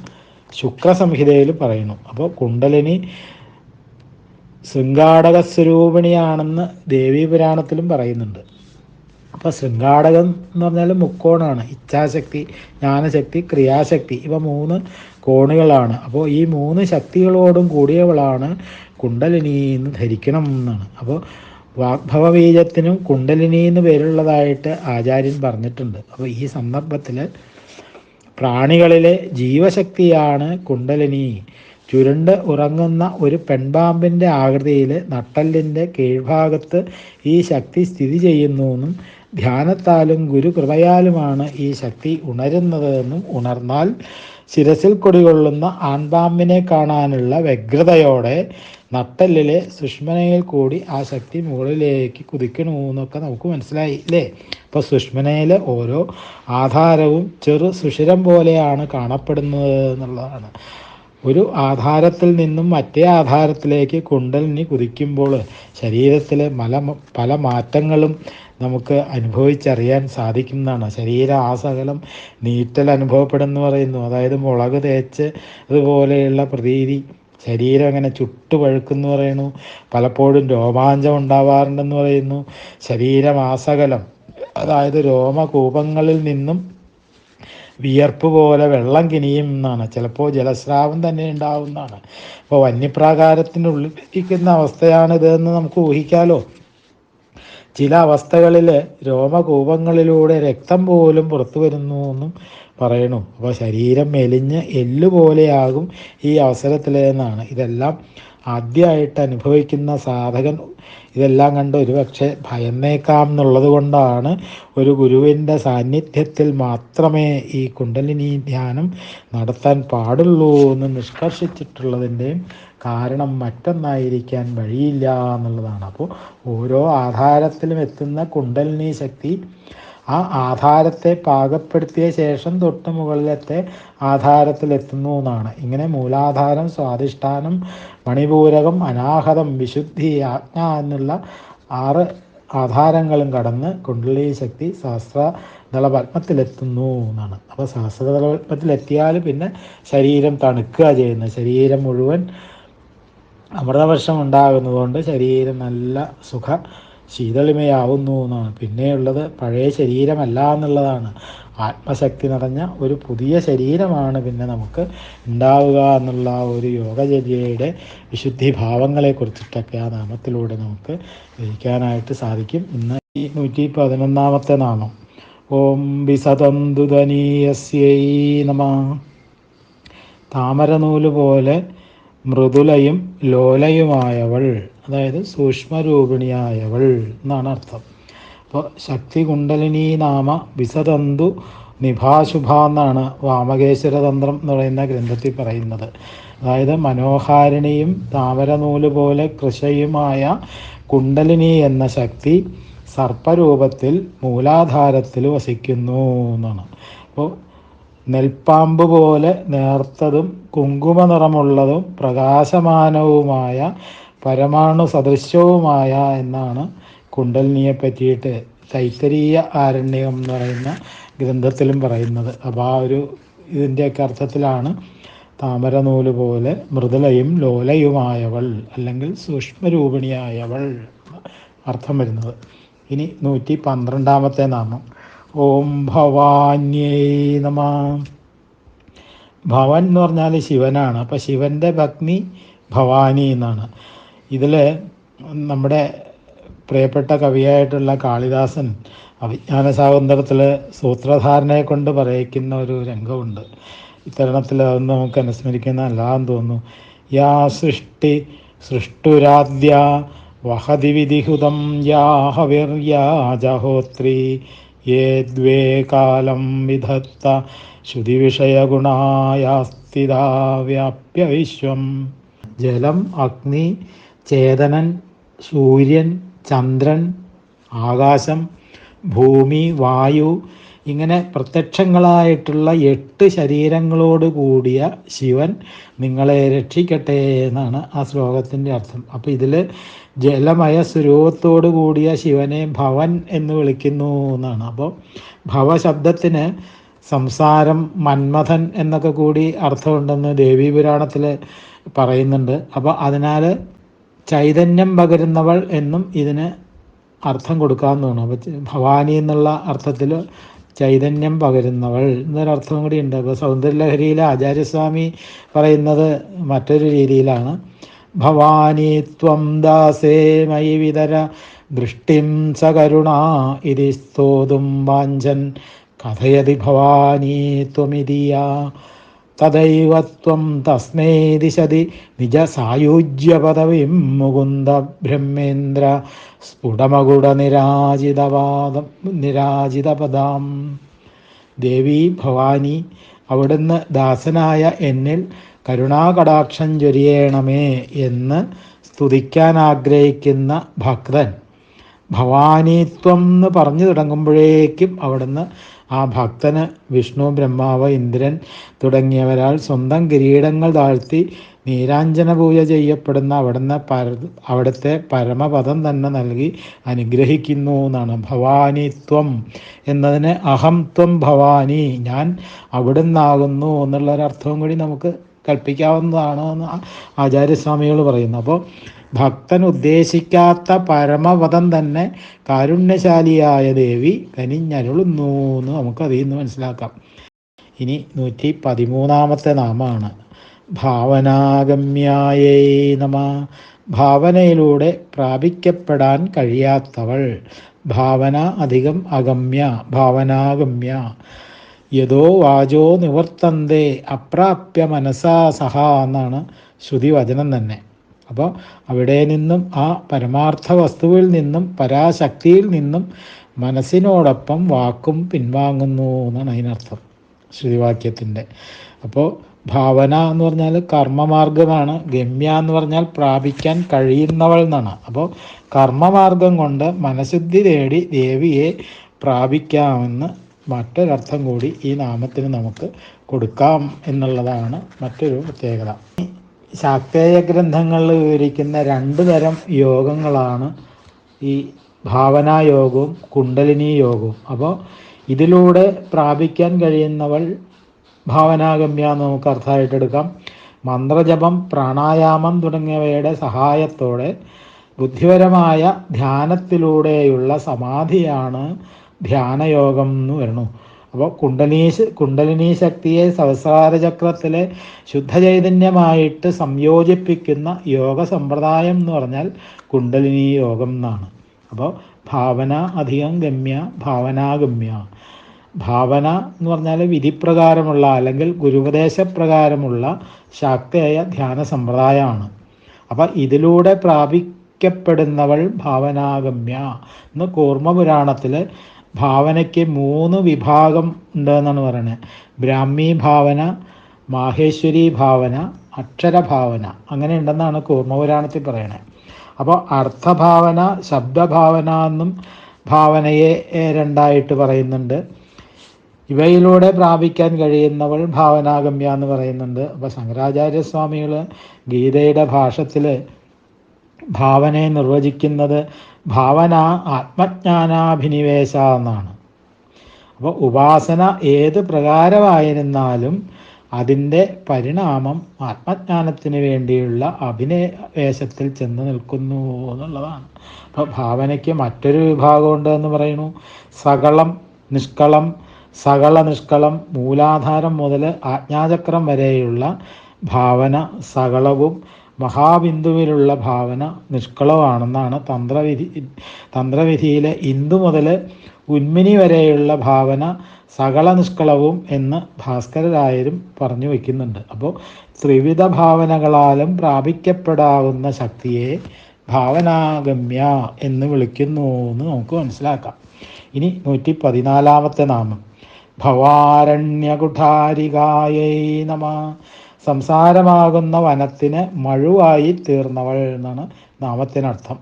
ശുക്രസംഹിതയിൽ പറയുന്നു. അപ്പോൾ കുണ്ടലിനി ശൃംഗാടക സ്വരൂപിണിയാണെന്ന് ദേവീപുരാണത്തിലും പറയുന്നുണ്ട്. അപ്പോൾ ശൃംഗാടകം എന്ന് പറഞ്ഞാൽ മുക്കോണാണ്. ഇച്ഛാശക്തി, ജ്ഞാനശക്തി, ക്രിയാശക്തി, ഇവ 3 കോണുകളാണ്. അപ്പോൾ ഈ 3 ശക്തികളോടും കൂടിയവളാണ് കുണ്ടലിനി എന്ന് ധരിക്കണം എന്നാണ്. അപ്പോൾ വാഗ്ഭവബീജത്തിനും കുണ്ടലിനി എന്ന് പേരുള്ളതായിട്ട് ആചാര്യൻ പറഞ്ഞിട്ടുണ്ട്. അപ്പോൾ ഈ സന്ദർഭത്തിൽ പ്രാണികളിലെ ജീവശക്തിയാണ് കുണ്ടലിനി. ചുരുണ്ട് ഉറങ്ങുന്ന ഒരു പെൺപാമ്പിൻ്റെ ആകൃതിയിൽ നട്ടെല്ലിൻ്റെ കീഴ്ഭാഗത്ത് ഈ ശക്തി സ്ഥിതി ചെയ്യുന്നുവെന്നും ധ്യാനത്താലും ഗുരുകൃപയാലുമാണ് ഈ ശക്തി ഉണരുന്നതെന്നും ഉണർന്നാൽ ശിരസിൽ കുടികൊള്ളുന്ന ആൺപാമ്പിനെ കാണാനുള്ള വ്യഗ്രതയോടെ നട്ടെല്ലിലെ സുഷ്മനയിൽ കൂടി ആ ശക്തി മുകളിലേക്ക് കുതിക്കണമെന്നൊക്കെ നമുക്ക് മനസ്സിലായി അല്ലേ? അപ്പോൾ സുഷ്മനയിൽ ഓരോ ആധാരവും ചെറു സുഷിരം പോലെയാണ് കാണപ്പെടുന്നത് എന്നുള്ളതാണ്. ഒരു ആധാരത്തിൽ നിന്നും മറ്റേ ആധാരത്തിലേക്ക് കുണ്ടലിനി കുതിക്കുമ്പോൾ ശരീരത്തിൽ പല മാറ്റങ്ങളും നമുക്ക് അനുഭവിച്ചറിയാൻ സാധിക്കുന്നതാണ്. ശരീരാസകലം നീറ്റൽ അനുഭവപ്പെടുന്നു പറയുന്നു. അതായത് മുളക് തേച്ച് അതുപോലെയുള്ള പ്രതീതി, ശരീരം അങ്ങനെ ചുട്ടുപഴുക്കെന്ന് പറയുന്നു. പലപ്പോഴും രോമാഞ്ചം ഉണ്ടാവാറുണ്ടെന്ന് പറയുന്നു. ശരീരമാസകലം, അതായത് രോമകൂപങ്ങളിൽ നിന്നും വിയർപ്പ് പോലെ വെള്ളം കിനിയും എന്നാണ്. ചിലപ്പോൾ ജലസ്രാവം തന്നെ ഉണ്ടാവുന്നതാണ്. അപ്പോൾ വന്യപ്രാകാരത്തിനുള്ളിൽ ഇരിക്കുന്ന അവസ്ഥയാണിതെന്ന് നമുക്ക് ഊഹിക്കാലോ. ചില അവസ്ഥകളിൽ രോമകൂപങ്ങളിലൂടെ രക്തം പോലും പുറത്തു വരുന്നു എന്നും പറയണു. അപ്പോൾ ശരീരം മെലിഞ്ഞ് എല്ലുപോലെയാകും ഈ അവസരത്തിൽ എന്നാണ്. ഇതെല്ലാം ആദ്യമായിട്ട് അനുഭവിക്കുന്ന സാധകൻ ഇതെല്ലാം കണ്ട് ഒരുപക്ഷെ ഭയന്നേക്കാം എന്നുള്ളത് കൊണ്ടാണ് ഒരു ഗുരുവിൻ്റെ സാന്നിധ്യത്തിൽ മാത്രമേ ഈ കുണ്ടലിനി ധ്യാനം നടത്താൻ പാടുള്ളൂ എന്ന് നിഷ്കർഷിച്ചിട്ടുള്ളതിൻ്റെയും കാരണം മറ്റൊന്നായിരിക്കാൻ വഴിയില്ല എന്നുള്ളതാണ്. അപ്പോൾ ഓരോ ആധാരത്തിലും എത്തുന്ന കുണ്ടലിനി ശക്തി ആ ആധാരത്തെ പാകപ്പെടുത്തിയ ശേഷം തൊട്ട് മുകളിലത്തെ ആധാരത്തിലെത്തുന്നു എന്നാണ്. ഇങ്ങനെ മൂലാധാരം, സ്വാധിഷ്ഠാനം, മണിപൂരകം, അനാഹതം, വിശുദ്ധി, ആജ്ഞ എന്നുള്ള 6 ആധാരങ്ങളും കടന്ന് കുണ്ഡലി ശക്തി സഹസ്രദള പത്മത്തിലെത്തുന്നു എന്നാണ്. അപ്പോൾ സഹസ്രദള പത്മത്തിലെത്തിയാൽ പിന്നെ ശരീരം തണുക്കുക ചെയ്യുന്നത്. ശരീരം മുഴുവൻ അമൃതവർഷം ഉണ്ടാകുന്നതുകൊണ്ട് ശരീരം നല്ല ശീതളിമയാവുന്നു എന്നാണ്. പിന്നെയുള്ളത് പഴയ ശരീരമല്ല എന്നുള്ളതാണ്. ആത്മശക്തി നിറഞ്ഞ ഒരു പുതിയ ശരീരമാണ് പിന്നെ നമുക്ക് ഉണ്ടാവുക എന്നുള്ള ഒരു യോഗചര്യയുടെ വിശുദ്ധി ഭാവങ്ങളെ കുറിച്ചിട്ടൊക്കെ ആ നാമത്തിലൂടെ നമുക്ക് ഗ്രഹിക്കാനായിട്ട് സാധിക്കും. ഇന്ന് ഈ 111 നാമം ഓം വിസതന്തുധനീയസ്യൈ നമഃ. താമരനൂല് പോലെ മൃദുലയും ലോലയുമായവൾ, അതായത് സൂക്ഷ്മരൂപിണിയായവൾ എന്നാണ് അർത്ഥം. അപ്പോൾ ശക്തി കുണ്ടലിനി നാമ വിസതന്തു നിഭാശുഭ എന്നാണ് വാമകേശ്വരതന്ത്രം എന്ന് പറയുന്ന ഗ്രന്ഥത്തിൽ പറയുന്നത്. അതായത് മനോഹാരിണിയും താമരനൂല് പോലെ കൃശയുമായ കുണ്ടലിനി എന്ന ശക്തി സർപ്പരൂപത്തിൽ മൂലാധാരത്തിൽ വസിക്കുന്നു എന്നാണ്. അപ്പോൾ നെൽപ്പാമ്പ് പോലെ നേർത്തതും കുങ്കുമ നിറമുള്ളതും പ്രകാശമാനവുമായ പരമാണു സദൃശ്യവുമായ എന്നാണ് കുണ്ടലിനിയെ പറ്റിയിട്ട് തൈത്തരീയ ആരണ്യം എന്ന് പറയുന്ന ഗ്രന്ഥത്തിലും പറയുന്നത്. അപ്പോൾ ആ ഒരു ഇതിൻ്റെയൊക്കെ അർത്ഥത്തിലാണ് താമരനൂല് പോലെ മൃദുലയും ലോലയുമായവൾ അല്ലെങ്കിൽ സൂക്ഷ്മരൂപിണിയായവൾ അർത്ഥം വരുന്നത്. ഇനി 112 നാമം ഓം ഭവാന്യൈ നമഃ. ഭവൻ എന്ന് പറഞ്ഞാൽ ശിവനാണ്. അപ്പോൾ ശിവൻ്റെ ഭഗ്നി ഭവാനി എന്നാണ്. ഇതിൽ നമ്മുടെ പ്രിയപ്പെട്ട കവിയായിട്ടുള്ള കാളിദാസൻ അഭിജ്ഞാന ശാകുന്തളത്തിൽ സൂത്രധാരനെ കൊണ്ട് പറയിക്കുന്ന ഒരു രംഗമുണ്ട്. ഇത്തരണത്തിൽ അതൊന്ന് നമുക്ക് അനുസ്മരിക്കുന്ന അല്ലാന്ന് തോന്നുന്നു. യാ സൃഷ്ടുരാദ്യ വഹതി വിധിഹുതം യാ ഹവിർയാ ജഹോത്രി യേ ദ്വേ കാലം വിധത്ത ശ്രുതിവിഷയഗുണായാസ്ഥിതാ വ്യാപ്യ വിശ്വം. ജലം, അഗ്നി, ചേതനൻ, സൂര്യൻ, ചന്ദ്രൻ, ആകാശം, ഭൂമി, വായു, ഇങ്ങനെ പ്രത്യക്ഷങ്ങളായിട്ടുള്ള 8 ശരീരങ്ങളോട് കൂടിയ ശിവൻ നിങ്ങളെ രക്ഷിക്കട്ടെ എന്നാണ് ആ ശ്ലോകത്തിൻ്റെ അർത്ഥം. അപ്പോൾ ഇതിൽ ജലമയ സ്വരൂപത്തോടു കൂടിയ ശിവനെ ഭവൻ എന്ന് വിളിക്കുന്നു എന്നാണ്. അപ്പോൾ ഭവശബ്ദത്തിന് സംസാരം, മന്മഥൻ എന്നൊക്കെ കൂടി അർത്ഥമുണ്ടെന്ന് ദേവീപുരാണത്തിൽ പറയുന്നുണ്ട്. അപ്പോൾ അതിനാൽ ചൈതന്യം പകരുന്നവൾ എന്നും ഇതിന് അർത്ഥം കൊടുക്കാമെന്നാണ്. അപ്പോൾ ഭവാനി എന്നുള്ള അർത്ഥത്തിൽ ചൈതന്യം പകരുന്നവൾ എന്നൊരർത്ഥം കൂടി ഉണ്ട്. അപ്പോൾ സൗന്ദര്യലഹരിയിലെ ആചാര്യസ്വാമി പറയുന്നത് മറ്റൊരു രീതിയിലാണ്. ഭവാനി ത്വം ദാസേ മയി വിതര ദൃഷ്ടിം സകരുണാ ഇതി സ്തോതും വാഞ്ചൻ കഥയതി ഭവാനി ത്വമിതിയ തദൈവ ത്വം തസ്മൈ ദിശതി നിജ സായുജ്യപദവിം മുകുന്ദ ബ്രഹ്മേന്ദ്ര സ്ഫുടമകുട നിരാജിതപദാം. ദേവി ഭവാനി, അവിടുന്ന് ദാസനായ എന്നിൽ കരുണാകടാക്ഷം ചൊരിയണമേ എന്ന് സ്തുതിക്കാൻ ആഗ്രഹിക്കുന്ന ഭക്തൻ ഭവാനിത്വം എന്ന് പറഞ്ഞു തുടങ്ങുമ്പോഴേക്കും അവിടുന്ന് ആ ഭക്തന് വിഷ്ണു, ബ്രഹ്മാവ്, ഇന്ദ്രൻ തുടങ്ങിയവരാൽ സ്വന്തം കിരീടങ്ങൾ താഴ്ത്തി നീരാഞ്ജന പൂജ ചെയ്യപ്പെടുന്ന അവിടുത്തെ പരമപദം തന്നെ നൽകി അനുഗ്രഹിക്കുന്നു എന്നാണ്. ഭവാനിത്വം എന്നതിന് അഹം ത്വം ഭവാനി, ഞാൻ അവിടുന്നാകുന്നു എന്നുള്ളൊരർത്ഥവും കൂടി നമുക്ക് കൽപ്പിക്കാവുന്നതാണ് എന്ന് ആചാര്യസ്വാമികൾ പറയുന്നു. അപ്പോൾ ഭക്തൻ ഉദ്ദേശിക്കാത്ത പരമപദം തന്നെ കാരുണ്യശാലിയായ ദേവി കനിഞ്ഞരുളുന്നു എന്ന് നമുക്ക് അതിൽ നിന്ന് മനസ്സിലാക്കാം. ഇനി 113 നാമമാണ് ഭാവനാഗമ്യായൈ നമഃ. ഭാവനയിലൂടെ പ്രാപിക്കപ്പെടാൻ കഴിയാത്തവൾ. ഭാവന അധികം അഗമ്യ, ഭാവനാഗമ്യ. യഥോ വാചോ നിവർത്തന്തേ അപ്രാപ്യ മനസാ സഹ എന്നാണ് ശ്രുതിവചനം തന്നെ. അപ്പോൾ അവിടെ നിന്നും ആ പരമാർത്ഥ വസ്തുവിൽ നിന്നും പരാശക്തിയിൽ നിന്നും മനസ്സിനോടൊപ്പം വാക്കും പിൻവാങ്ങുന്നു എന്നാണ് അതിനർത്ഥം ശ്രുതിവാക്യത്തിൻ്റെ. അപ്പോൾ ഭാവന എന്ന് പറഞ്ഞാൽ കർമ്മമാർഗമാണ്, ഗമ്യ എന്ന് പറഞ്ഞാൽ പ്രാപിക്കാൻ കഴിയുന്നവൾ എന്നാണ്. അപ്പോൾ കർമ്മമാർഗം കൊണ്ട് മനഃശുദ്ധി തേടി ദേവിയെ പ്രാപിക്കാമെന്ന് മറ്റൊരർത്ഥം കൂടി ഈ നാമത്തിന് നമുക്ക് കൊടുക്കാം എന്നുള്ളതാണ് മറ്റൊരു പ്രത്യേകത. ശാക്തേയ ഗ്രന്ഥങ്ങളിൽ വിവരിക്കുന്ന 2 തരം യോഗങ്ങളാണ് ഈ ഭാവനായോഗവും കുണ്ടലിനി യോഗവും. അപ്പോൾ ഇതിലൂടെ പ്രാപിക്കാൻ കഴിയുന്നവൾ ഭാവനാഗമ്യ എന്ന് നമുക്ക് അർത്ഥമായിട്ടെടുക്കാം. മന്ത്രജപം, പ്രാണായാമം തുടങ്ങിയവയുടെ സഹായത്തോടെ ബുദ്ധിപരമായ ധ്യാനത്തിലൂടെയുള്ള സമാധിയാണ് ധ്യാനയോഗം എന്ന് വരുന്നു. അപ്പോൾ കുണ്ടലിനി ശക്തിയെ സഹസ്രാരചക്രത്തിലെ ശുദ്ധചൈതന്യമായിട്ട് സംയോജിപ്പിക്കുന്ന യോഗ സമ്പ്രദായം എന്ന് പറഞ്ഞാൽ കുണ്ടലിനി യോഗം എന്നാണ്. അപ്പോൾ ഭാവന അധികം ഗമ്യ, ഭാവനാഗമ്യ. ഭാവന എന്ന് പറഞ്ഞാൽ വിധിപ്രകാരമുള്ള അല്ലെങ്കിൽ ഗുരുപദേശപ്രകാരമുള്ള ശാക്തേയ ധ്യാന സമ്പ്രദായമാണ്. അപ്പം ഇതിലൂടെ പ്രാപിക്കപ്പെടുന്നവൾ ഭാവനാഗമ്യ എന്ന് കൂർമ്മപുരാണത്തിൽ ഭാവനയ്ക്ക് 3 വിഭാഗം ഉണ്ടെന്നാണ് പറയുന്നത്. ബ്രാഹ്മി ഭാവന, മാഹേശ്വരി ഭാവന, അക്ഷരഭാവന, അങ്ങനെ ഉണ്ടെന്നാണ് കൂർമ്മപുരാണത്തിൽ പറയണത്. അപ്പോൾ അർത്ഥഭാവന, ശബ്ദഭാവന എന്നും ഭാവനയെ 2ആയിട്ട് പറയുന്നുണ്ട്. ഇവയിലൂടെ പ്രാപിക്കാൻ കഴിയുന്നവൾ ഭാവനാഗമ്യ എന്ന് പറയുന്നുണ്ട്. അപ്പോൾ ശങ്കരാചാര്യസ്വാമികൾ ഗീതയുടെ ഭാഷത്തിൽ ഭാവനയെ നിർവചിക്കുന്നത് ഭാവന ആത്മജ്ഞാനാഭിനിവേശ എന്നാണ്. അപ്പോൾ ഉപാസന ഏത് പ്രകാരമായിരുന്നാലും അതിൻ്റെ പരിണാമം ആത്മജ്ഞാനത്തിന് വേണ്ടിയുള്ള അഭിനിവേശത്തിൽ ചെന്ന് നിൽക്കുന്നു എന്നുള്ളതാണ്. അപ്പോൾ ഭാവനയ്ക്ക് മറ്റൊരു വിഭാഗമുണ്ട് എന്ന് പറയുന്നു. സകളം, നിഷ്കളം, സകള നിഷ്കളം, മൂലാധാരം മുതൽ ആജ്ഞാചക്രം വരെയുള്ള ഭാവന സകളവും മഹാബിന്ദുവിലുള്ള ഭാവന നിഷ്കളവുമാണെന്നാണ് തന്ത്രവിധിയിലെ ഇന്ദു മുതൽ ഉന്മിനി വരെയുള്ള ഭാവന സകള നിഷ്കളവും എന്ന് ഭാസ്കരരായരും പറഞ്ഞു വയ്ക്കുന്നുണ്ട്. അപ്പോൾ ത്രിവിധ ഭാവനകളാലും പ്രാപിക്കപ്പെടാവുന്ന ശക്തിയെ ഭാവനാഗമ്യ എന്ന് വിളിക്കുന്നു എന്ന് നമുക്ക് മനസ്സിലാക്കാം. ഇനി 114 നാമം ഭവാരണ്യകുഠാരികായൈ നമഃ. സംസാരമാകുന്ന വനത്തിന് മഴുവായി തീർന്നവൾ എന്നാണ് നാമത്തിനർത്ഥം.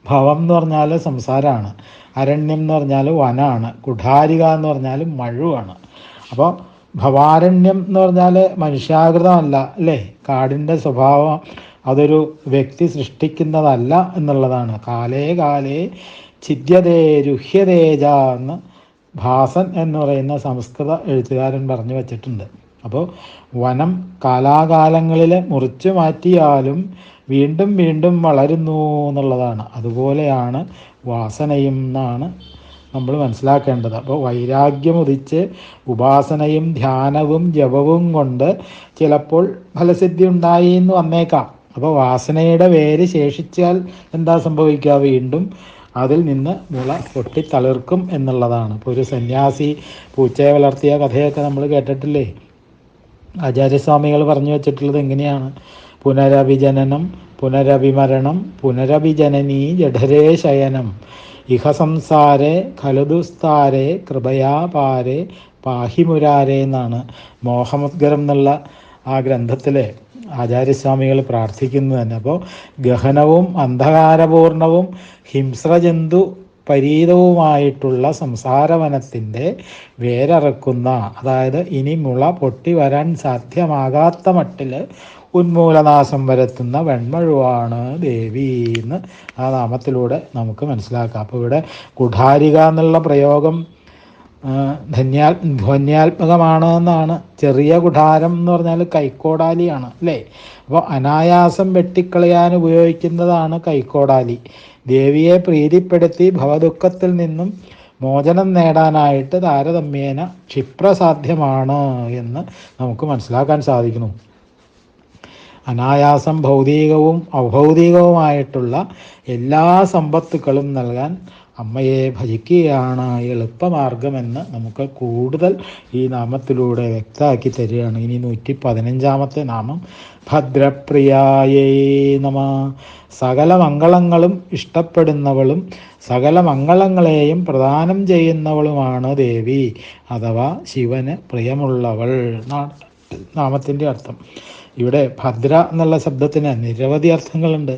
ഭവം എന്ന് പറഞ്ഞാൽ സംസാരമാണ്, അരണ്യം എന്ന് പറഞ്ഞാൽ വനമാണ്, കുഠാരിക എന്ന് പറഞ്ഞാൽ മഴുവാണ്. അപ്പോൾ ഭവാരണ്യം എന്ന് പറഞ്ഞാൽ മനുഷ്യാകൃതമല്ല അല്ലേ? കാടിൻ്റെ സ്വഭാവം അതൊരു വ്യക്തി സൃഷ്ടിക്കുന്നതല്ല എന്നുള്ളതാണ്. കാലേ കാലേ ഛിദ്യതേ രുഹ്യതേജ എന്ന് ഭാസൻ എന്ന് പറയുന്ന സംസ്കൃത എഴുത്തുകാരൻ പറഞ്ഞു വച്ചിട്ടുണ്ട്. അപ്പോൾ വനം കാലാകാലങ്ങളിൽ മുറിച്ചു മാറ്റിയാലും വീണ്ടും വീണ്ടും വളരുന്നു എന്നുള്ളതാണ്. അതുപോലെയാണ് വാസനയും എന്നാണ് നമ്മൾ മനസ്സിലാക്കേണ്ടത്. അപ്പോൾ വൈരാഗ്യം ഉദിച്ച് ഉപാസനയും ധ്യാനവും ജപവും കൊണ്ട് ചിലപ്പോൾ ഫലസിദ്ധി ഉണ്ടായി എന്ന് വന്നേക്കാം. അപ്പോൾ വാസനയുടെ വേര് ശേഷിച്ചാൽ എന്താ സംഭവിക്കുക? വീണ്ടും അതിൽ നിന്ന് മുള പൊട്ടിത്തളിർക്കും എന്നുള്ളതാണ്. ഇപ്പോൾ ഒരു സന്യാസി പൂച്ചയെ വളർത്തിയ കഥയൊക്കെ നമ്മൾ കേട്ടിട്ടില്ലേ? ആചാര്യസ്വാമികൾ പറഞ്ഞു വച്ചിട്ടുള്ളത് എങ്ങനെയാണ്? പുനരഭിജനനം, പുനരഭിമരണം, പുനരഭിജനനീ ജഠരേ ശയനം, ഇഹ സംസാരേ ഖലുദുസ്താരേ കൃപയാ പാരേ പാഹിമുരാരേ എന്നാണ് മോഹമുദ്ഗരം എന്നുള്ള ആ ഗ്രന്ഥത്തിലെ ആചാര്യസ്വാമികൾ പ്രാർത്ഥിക്കുന്നത് തന്നെ. അപ്പോൾ ഗഹനവും അന്ധകാരപൂർണവും ഹിംസ്രജന്തു പരീതവുമായിട്ടുള്ള സംസാരവനത്തിൻ്റെ വേരറക്കുന്ന, അതായത് ഇനി മുള പൊട്ടി വരാൻ സാധ്യമാകാത്ത മട്ടിൽ ഉന്മൂലനാശം വരുത്തുന്ന വെൺമഴുവാണ് ദേവി എന്ന് ആ നാമത്തിലൂടെ നമുക്ക് മനസ്സിലാക്കാം. അപ്പോൾ ഇവിടെ കുഠാരിക എന്നുള്ള പ്രയോഗം ധ്വന്യാത്മകമാണ് എന്നാണ്. ചെറിയ കുഠാരം എന്ന് പറഞ്ഞാൽ കൈക്കോടാലിയാണ് അല്ലേ? അപ്പോൾ അനായാസം വെട്ടിക്കളയാൻ ഉപയോഗിക്കുന്നതാണ് കൈക്കോടാലി. ദേവിയെ പ്രീതിപ്പെടുത്തി ഭവദുഃഖത്തിൽ നിന്നും മോചനം നേടാനായിട്ട് താരതമ്യേന ക്ഷിപ്രസാധ്യമാണ് എന്ന് നമുക്ക് മനസ്സിലാക്കാൻ സാധിക്കുന്നു. അനായാസം ഭൗതികവും അഭൗതികവുമായിട്ടുള്ള എല്ലാ സമ്പത്തുക്കളും നൽകാൻ അമ്മയെ ഭജിക്കുകയാണ് എളുപ്പമാർഗമെന്ന് നമുക്ക് കൂടുതൽ ഈ നാമത്തിലൂടെ വ്യക്തമാക്കി തരികയാണ്. ഇനി 115 നാമം ഭദ്രപ്രിയായേ നമഃ. സകല മംഗളങ്ങളും ഇഷ്ടപ്പെടുന്നവളും സകല മംഗളങ്ങളെയും പ്രദാനം ചെയ്യുന്നവളുമാണ് ദേവി, അഥവാ ശിവന് പ്രിയമുള്ളവൾ എന്നാണ് നാമത്തിൻ്റെ അർത്ഥം. ഇവിടെ ഭദ്ര എന്നുള്ള ശബ്ദത്തിന് നിരവധി അർത്ഥങ്ങളുണ്ട്.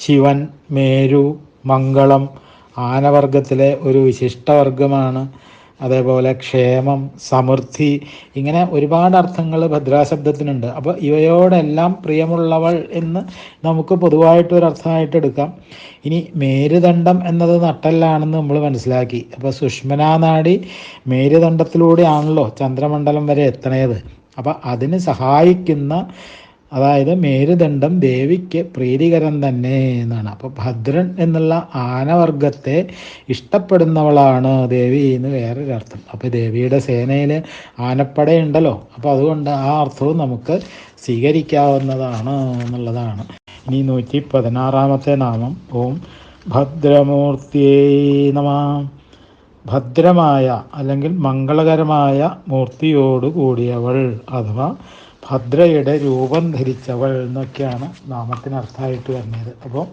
ശിവൻ, മേരു, മംഗളം, ആനവർഗത്തിലെ ഒരു വിശിഷ്ടവർഗമാണ്. അതേപോലെ ക്ഷേമം, സമൃദ്ധി, ഇങ്ങനെ ഒരുപാട് അർത്ഥങ്ങൾ ഭദ്രാശബ്ദത്തിനുണ്ട്. അപ്പോൾ ഇവയോടെല്ലാം പ്രിയമുള്ളവൾ എന്ന് നമുക്ക് പൊതുവായിട്ടൊരർത്ഥമായിട്ട് എടുക്കാം. ഇനി മേരുദണ്ഡം എന്നത് നട്ടെല്ലാണെന്ന് നമ്മൾ മനസ്സിലാക്കി. അപ്പോൾ സുഷ്മനാ നാഡി മേരുദണ്ഡത്തിലൂടെയാണല്ലോ ചന്ദ്രമണ്ഡലം വരെ എത്തണത്. അപ്പോൾ അതിന് സഹായിക്കുന്ന, അതായത് മേരുദണ്ഡം ദേവിക്ക് പ്രീതികരം തന്നെ എന്നാണ്. അപ്പോൾ ഭദ്രൻ എന്നുള്ള ആനവർഗത്തെ ഇഷ്ടപ്പെടുന്നവളാണ് ദേവി എന്ന് വേറൊരർത്ഥം. അപ്പോൾ ദേവിയുടെ സേനയിൽ ആനപ്പടയുണ്ടല്ലോ, അപ്പോൾ അതുകൊണ്ട് ആ അർത്ഥവും നമുക്ക് സ്വീകരിക്കാവുന്നതാണ് എന്നുള്ളതാണ്. ഇനി 116 നാമം ഓം ഭദ്രമൂർത്തിയേ നമഃ. ഭദ്രമായ അല്ലെങ്കിൽ മംഗളകരമായ മൂർത്തിയോട് കൂടിയവൾ അഥവാ ഭദ്രയുടെ രൂപം ധരിച്ചവൾ എന്നൊക്കെയാണ് നാമത്തിനർത്ഥമായിട്ട് വരുന്നത്. അപ്പോൾ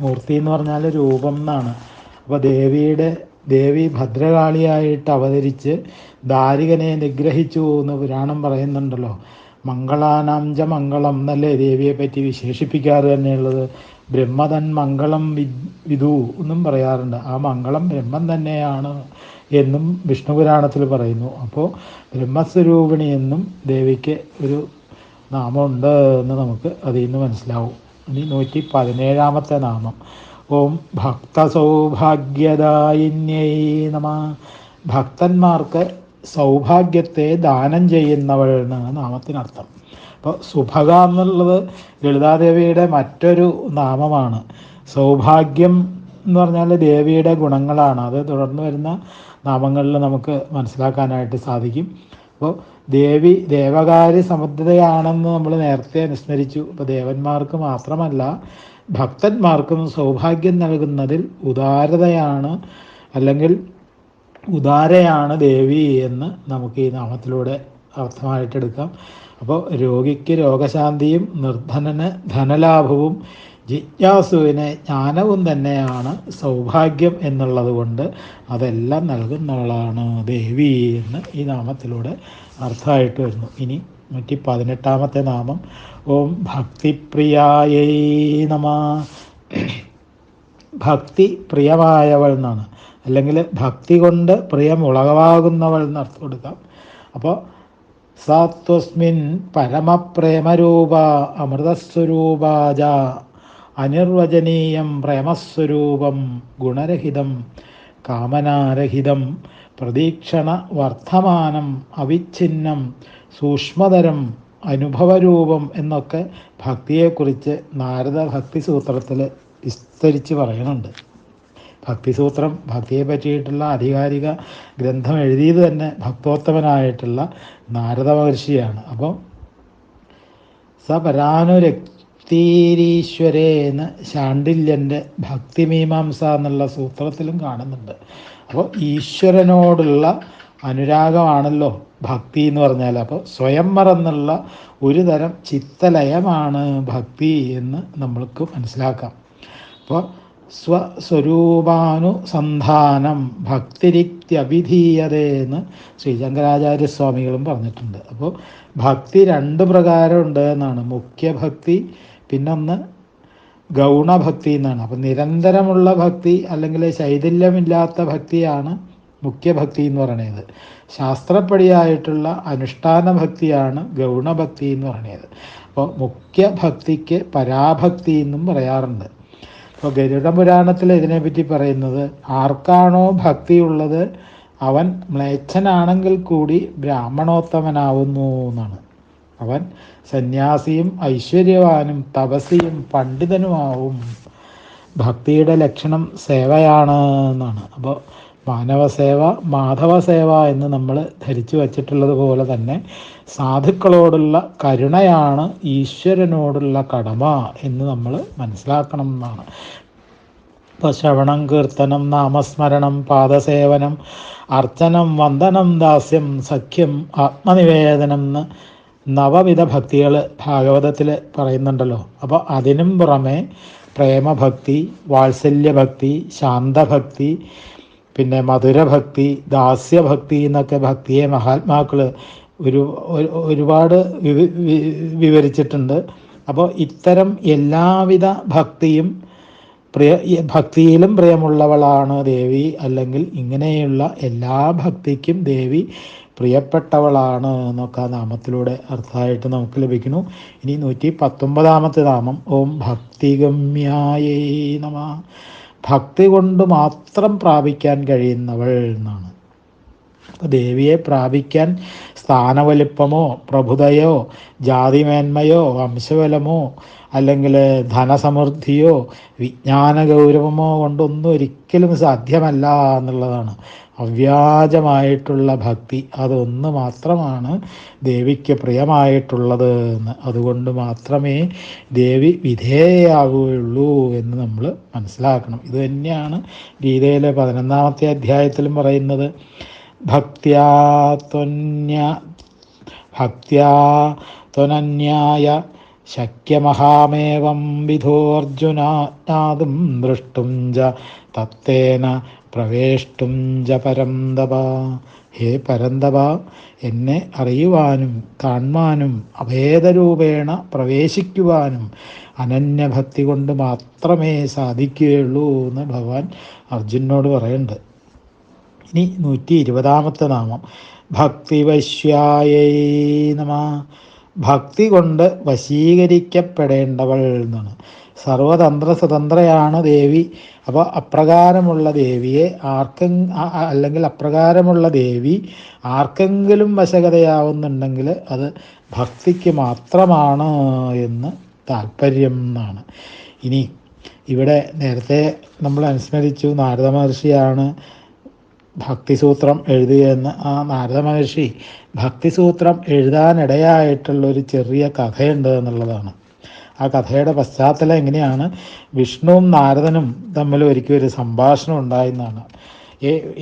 മൂർത്തി എന്ന് പറഞ്ഞാൽ രൂപം എന്നാണ്. അപ്പോൾ ദേവി ഭദ്രകാളിയായിട്ട് അവതരിച്ച് ദാരികനെ നിഗ്രഹിച്ചു എന്ന് പുരാണം പറയുന്നുണ്ടല്ലോ. മംഗളാനാംജ മംഗളം എന്നല്ലേ ദേവിയെ പറ്റി വിശേഷിപ്പിക്കാറ് തന്നെയുള്ളത്. ബ്രഹ്മതൻ മംഗളം വിദു എന്നും പറയാറുണ്ട്. ആ മംഗളം ബ്രഹ്മം തന്നെയാണ് എന്നും വിഷ്ണു പുരാണത്തിൽ പറയുന്നു. അപ്പോൾ ബ്രഹ്മസ്വരൂപിണി എന്നും ദേവിക്ക് ഒരു നാമമുണ്ട് എന്ന് നമുക്ക് അതിൽ നിന്ന് മനസ്സിലാവും. ഇനി 117 നാമം ഓം ഭക്തസൗഭാഗ്യദായിന്യൈ നമഃ. ഭക്തന്മാർക്ക് സൗഭാഗ്യത്തെ ദാനം ചെയ്യുന്നവൾ എന്നാണ് നാമത്തിനർത്ഥം. അപ്പോൾ സുഭഗ എന്നുള്ളത് ലളിതാദേവിയുടെ മറ്റൊരു നാമമാണ്. സൗഭാഗ്യം എന്ന് പറഞ്ഞാൽ ദേവിയുടെ ഗുണങ്ങളാണ്. അത് തുടർന്ന് വരുന്ന നാമങ്ങളിൽ നമുക്ക് മനസ്സിലാക്കാനായിട്ട് സാധിക്കും. അപ്പോൾ ദേവി ദേവകാര്യ സമൃദ്ധതയാണെന്ന് നമ്മൾ നേരത്തെ അനുസ്മരിച്ചു. അപ്പോൾ ദേവന്മാർക്ക് മാത്രമല്ല ഭക്തന്മാർക്കും സൗഭാഗ്യം നൽകുന്നതിൽ ഉദാരതയാണ്, അല്ലെങ്കിൽ ഉദാരയാണ് ദേവി എന്ന് നമുക്ക് ഈ നാമത്തിലൂടെ അർത്ഥമായിട്ടെടുക്കാം. അപ്പോൾ രോഗിക്ക് രോഗശാന്തിയും നിർധനന് ധനലാഭവും ജിജ്ഞാസുവിന് ജ്ഞാനവും തന്നെയാണ് സൗഭാഗ്യം എന്നുള്ളത് കൊണ്ട് അതെല്ലാം നൽകുന്നവളാണ് ദേവി എന്ന് ഈ നാമത്തിലൂടെ അർത്ഥമായിട്ട് വരുന്നു. ഇനി 118 നാമം ഓം ഭക്തിപ്രിയായൈ നമഃ. ഭക്തി പ്രിയമായവൾ എന്നാണ്, അല്ലെങ്കിൽ ഭക്തി കൊണ്ട് പ്രിയമുളവാകുന്നവൾ എന്നർത്ഥം കൊടുക്കാം. അപ്പോൾ സാത്വസ്മിൻ പരമപ്രേമരൂപ അമൃതസ്വരൂപാജ അനിർവചനീയം പ്രേമസ്വരൂപം ഗുണരഹിതം കാമനാരഹിതം പ്രതീക്ഷണ വർദ്ധമാനം അവിഛിന്നം സൂക്ഷ്മതരം അനുഭവരൂപം എന്നൊക്കെ ഭക്തിയെക്കുറിച്ച് നാരദ ഭക്തി സൂത്രത്തിൽ വിസ്തരിച്ച് പറയുന്നുണ്ട്. ഭക്തിസൂത്രം ഭക്തിയെ പറ്റിയിട്ടുള്ള ആധികാരിക ഗ്രന്ഥം എഴുതിയത് തന്നെ ഭക്തോത്തമനായിട്ടുള്ള നാരദ മഹർഷിയാണ്. അപ്പോൾ സപരാനുരക്തീരീശ്വരേ എന്ന് ശാണ്ഡില്യൻ്റെ ഭക്തിമീമാംസ എന്നുള്ള സൂത്രത്തിലും കാണുന്നുണ്ട്. അപ്പോൾ ഈശ്വരനോടുള്ള അനുരാഗമാണല്ലോ ഭക്തി എന്ന് പറഞ്ഞാൽ. അപ്പോൾ സ്വയം മറന്നുള്ള ഒരു തരം ചിത്തലയമാണ് ഭക്തി എന്ന് നമ്മൾക്ക് മനസ്സിലാക്കാം. അപ്പോൾ സ്വസ്വരൂപാനുസന്ധാനം ഭക്തിരിത്യഭിധീയതയെന്ന് ശ്രീശങ്കരാചാര്യസ്വാമികളും പറഞ്ഞിട്ടുണ്ട്. അപ്പോൾ ഭക്തി 2 പ്രകാരമുണ്ട് എന്നാണ്. മുഖ്യഭക്തി, പിന്നൊന്ന് ഗൗണഭക്തി എന്നാണ്. അപ്പം നിരന്തരമുള്ള ഭക്തി അല്ലെങ്കിൽ ശൈഥില്യമില്ലാത്ത ഭക്തിയാണ് മുഖ്യഭക്തി എന്ന് പറയുന്നത്. ശാസ്ത്രപ്പടിയായിട്ടുള്ള അനുഷ്ഠാന ഭക്തിയാണ് ഗൗണഭക്തി എന്ന് പറയുന്നത്. അപ്പോൾ മുഖ്യഭക്തിക്ക് പരാഭക്തി എന്നും പറയാറുണ്ട്. അപ്പോൾ ഗരുഡപുരാണത്തിൽ ഇതിനെപ്പറ്റി പറയുന്നത്, ആർക്കാണോ ഭക്തിയുള്ളത് അവൻ മ്ലേച്ഛനാണെങ്കിൽ കൂടി ബ്രാഹ്മണോത്തമനാവുന്നു എന്നാണ്. അവൻ സന്യാസിയും ഐശ്വര്യവാനും തപസിയും പണ്ഡിതനുമാവും. ഭക്തിയുടെ ലക്ഷണം സേവയാണ് എന്നാണ്. അപ്പോൾ മാനവസേവ മാധവസേവ എന്ന് നമ്മൾ ധരിച്ചു വച്ചിട്ടുള്ളത് പോലെ തന്നെ സാധുക്കളോടുള്ള കരുണയാണ് ഈശ്വരനോടുള്ള കടമ എന്ന് നമ്മൾ മനസ്സിലാക്കണം എന്നാണ്. ഇപ്പോൾ ശ്രവണം, കീർത്തനം, നാമസ്മരണം, പാദസേവനം, അർച്ചനം, വന്ദനം, ദാസ്യം, സഖ്യം, ആത്മനിവേദനം എന്ന് 9 ഭക്തികൾ ഭാഗവതത്തിൽ പറയുന്നുണ്ടല്ലോ. അപ്പോൾ അതിനും പുറമെ പ്രേമഭക്തി, വാത്സല്യഭക്തി, ശാന്തഭക്തി, പിന്നെ മധുരഭക്തി, ദാസ്യഭക്തി എന്നൊക്കെ ഭക്തിയെ മഹാത്മാക്കൾ ഒരുപാട് വിവരിച്ചിട്ടുണ്ട്. അപ്പോൾ ഇത്തരം എല്ലാവിധ ഭക്തിയും ഭക്തിയിലും പ്രിയമുള്ളവളാണ് ദേവി, അല്ലെങ്കിൽ ഇങ്ങനെയുള്ള എല്ലാ ഭക്തിക്കും ദേവി പ്രിയപ്പെട്ടവളാണ് എന്നൊക്കെ ആ നാമത്തിലൂടെ അർത്ഥമായിട്ട് നമുക്ക് ലഭിക്കുന്നു. ഇനി 119 നാമം ഓം ഭക്തിഗമ്യായേ നമഃ. ഭക്തി കൊണ്ട് മാത്രം പ്രാപിക്കാൻ കഴിയുന്നവൾ എന്നാണ്. അപ്പോൾ ദേവിയെ പ്രാപിക്കാൻ സ്ഥാനവലിപ്പമോ പ്രഭുതയോ ജാതിമേന്മയോ വംശബലമോ അല്ലെങ്കിൽ ധനസമൃദ്ധിയോ വിജ്ഞാന ഗൗരവമോ കൊണ്ടൊന്നും ഒരിക്കലും സാധ്യമല്ല എന്നുള്ളതാണ്. അവ്യാജമായിട്ടുള്ള ഭക്തി അതൊന്ന് മാത്രമാണ് ദേവിക്ക് പ്രിയമായിട്ടുള്ളത് എന്ന്. അതുകൊണ്ട് മാത്രമേ ദേവി വിധേയയാകുകയുള്ളൂ എന്ന് നമ്മൾ മനസ്സിലാക്കണം. ഇത് തന്നെയാണ് ഗീതയിലെ 11-ാമത്തെ അധ്യായത്തിലും പറയുന്നത്. ഭക്ത്യാ ത്വനന്യായ ശക്യമഹാമേവം വിധോർജുന ജ്ഞാതും ദൃഷ്ടും ച തത്തേന പ്രവേഷ്ടും ച പരന്തപ. ഹേ പരന്തപ, എന്നെ അറിയുവാനും കാണുവാനും അഭേദരൂപേണ പ്രവേശിക്കുവാനും അനന്യഭക്തി കൊണ്ട് മാത്രമേ സാധിക്കുകയുള്ളൂ എന്ന് ഭഗവാൻ അർജുനോട് പറയുന്നുണ്ട്. ഇനി 120-ാമത്തെ നാമം ഭക്തിവശ്യായൈ നമഃ. ഭക്തി കൊണ്ട് വശീകരിക്കപ്പെടേണ്ടവൾ എന്നാണ്. സർവതന്ത്ര സ്വതന്ത്രയാണ് ദേവി. അപ്പോൾ അപ്രകാരമുള്ള ദേവിയെ അപ്രകാരമുള്ള ദേവി ആർക്കെങ്കിലും വശകതയാവുന്നുണ്ടെങ്കിൽ അത് ഭക്തിക്ക് മാത്രമാണ് എന്ന് താല്പര്യം എന്നാണ്. ഇനി ഇവിടെ നേരത്തെ നമ്മൾ അനുസ്മരിച്ചു, നാരദ മഹർഷിയാണ് ഭക്തിസൂത്രം എഴുതിയെന്ന്. ആ നാരദ മഹർഷി ഭക്തിസൂത്രം എഴുതാനിടയായിട്ടുള്ളൊരു ചെറിയ കഥയുണ്ട് എന്നുള്ളതാണ്. ആ കഥയുടെ പശ്ചാത്തലം എങ്ങനെയാണ്? വിഷ്ണുവും നാരദനും തമ്മിൽ ഒരിക്കലും ഒരു സംഭാഷണം ഉണ്ടായെന്നാണ്.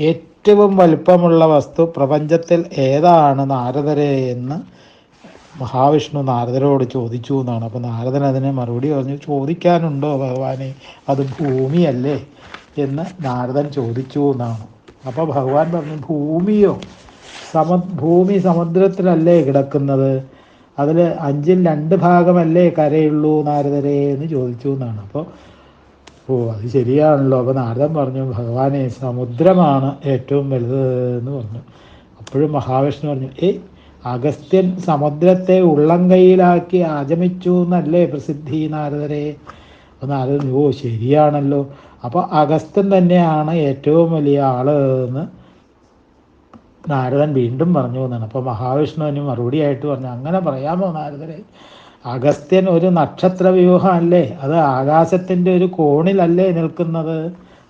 ഏറ്റവും വലുപ്പമുള്ള വസ്തു പ്രപഞ്ചത്തിൽ ഏതാണ് നാരദരെ എന്ന് മഹാവിഷ്ണു നാരദരോട് ചോദിച്ചു എന്നാണ്. അപ്പോൾ നാരദൻ അതിന് മറുപടി പറഞ്ഞു, ചോദിക്കാനുണ്ടോ ഭഗവാനെ, അത് ഭൂമിയല്ലേ എന്ന് നാരദൻ ചോദിച്ചു എന്നാണ്. അപ്പോൾ ഭഗവാൻ പറഞ്ഞു, ഭൂമിയോ? ഭൂമി സമുദ്രത്തിലല്ലേ കിടക്കുന്നത്, അതിൽ 5/2 ഭാഗമല്ലേ കരയുള്ളൂ നാരദരെ എന്ന് ചോദിച്ചു എന്നാണ്. അപ്പോൾ അത് ശരിയാണല്ലോ. അപ്പോൾ നാരദൻ പറഞ്ഞു, ഭഗവാനെ സമുദ്രമാണ് ഏറ്റവും വലുത് എന്ന് പറഞ്ഞു. അപ്പോഴും മഹാവിഷ്ണു പറഞ്ഞു, അഗസ്ത്യൻ സമുദ്രത്തെ ഉള്ളംകൈയിലാക്കി ആചമിച്ചു എന്നല്ലേ പ്രസിദ്ധി നാരദരെ. അപ്പോൾ നാരദൻ ശരിയാണല്ലോ, അപ്പോൾ അഗസ്ത്യൻ തന്നെയാണ് ഏറ്റവും വലിയ ആള് എന്ന് നാരദൻ വീണ്ടും പറഞ്ഞു എന്നാണ്. അപ്പോൾ മഹാവിഷ്ണുവിന് മറുപടിയായിട്ട് പറഞ്ഞു, അങ്ങനെ പറയാമോ നാരദരെ? അഗസ്ത്യൻ ഒരു നക്ഷത്ര വ്യൂഹം അല്ലേ, അത് ആകാശത്തിൻ്റെ ഒരു കോണിലല്ലേ നിൽക്കുന്നത്,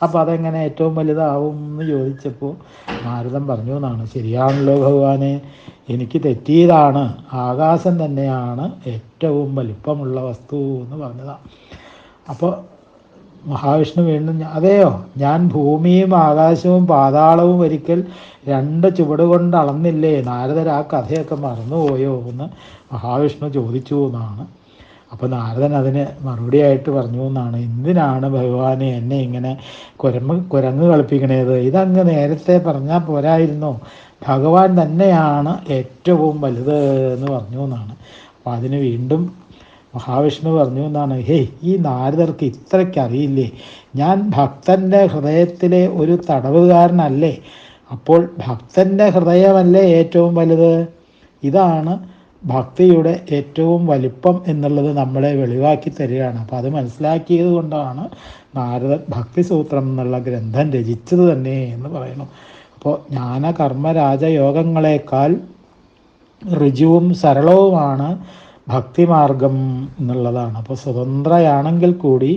അപ്പോൾ അതെങ്ങനെ ഏറ്റവും വലുതാവും എന്ന് ചോദിച്ചപ്പോൾ നാരദൻ പറഞ്ഞു എന്നാണ്, ശരിയാണല്ലോ ഭഗവാനെ, എനിക്ക് തെറ്റിയതാണ്, ആകാശം തന്നെയാണ് ഏറ്റവും വലിപ്പമുള്ള വസ്തു എന്ന് പറഞ്ഞതാണ്. അപ്പോൾ മഹാവിഷ്ണു വീണ്ടും, അതെയോ, ഞാൻ ഭൂമിയും ആകാശവും പാതാളവും ഒരിക്കൽ 2 ചുവട് കൊണ്ട് അളന്നില്ലേ, നാരദർ ആ കഥയൊക്കെ മറന്നുപോയോ എന്ന് മഹാവിഷ്ണു ചോദിച്ചു എന്നാണ്. അപ്പോൾ നാരദൻ അതിന് മറുപടിയായിട്ട് പറഞ്ഞു എന്നാണ്, എന്തിനാണ് ഭഗവാനെ എന്നെ ഇങ്ങനെ കുരങ്ങ് കളിപ്പിക്കണത്, ഇതങ്ങ് നേരത്തെ പറഞ്ഞാൽ പോരായിരുന്നോ, ഭഗവാൻ തന്നെയാണ് ഏറ്റവും വലുത് എന്ന് പറഞ്ഞു എന്നാണ്. അപ്പോൾ അതിന് വീണ്ടും മഹാവിഷ്ണു പറഞ്ഞു എന്നാണ്, ഈ നാരദർക്ക് ഇത്രയ്ക്ക് അറിയില്ലേ, ഞാൻ ഭക്തൻ്റെ ഹൃദയത്തിലെ ഒരു തടവുകാരനല്ലേ, അപ്പോൾ ഭക്തൻ്റെ ഹൃദയമല്ലേ ഏറ്റവും വലുത്. ഇതാണ് ഭക്തിയുടെ ഏറ്റവും വലിപ്പം എന്നുള്ളത് നമ്മളെ വെളിവാക്കി തരികയാണ്. അപ്പോൾ അത് മനസ്സിലാക്കിയത് കൊണ്ടാണ് നാരദൻ ഭക്തിസൂത്രം എന്നുള്ള ഗ്രന്ഥം രചിച്ചത് തന്നെ എന്ന് പറയുന്നു. അപ്പോൾ ജ്ഞാന കർമ്മ രാജയോഗങ്ങളെക്കാൾ ഋജുവും സരളവുമാണ് ഭക്തിമാർഗം എന്നുള്ളതാണ്. അപ്പോൾ സ്വതന്ത്രയാണെങ്കിൽ കൂടി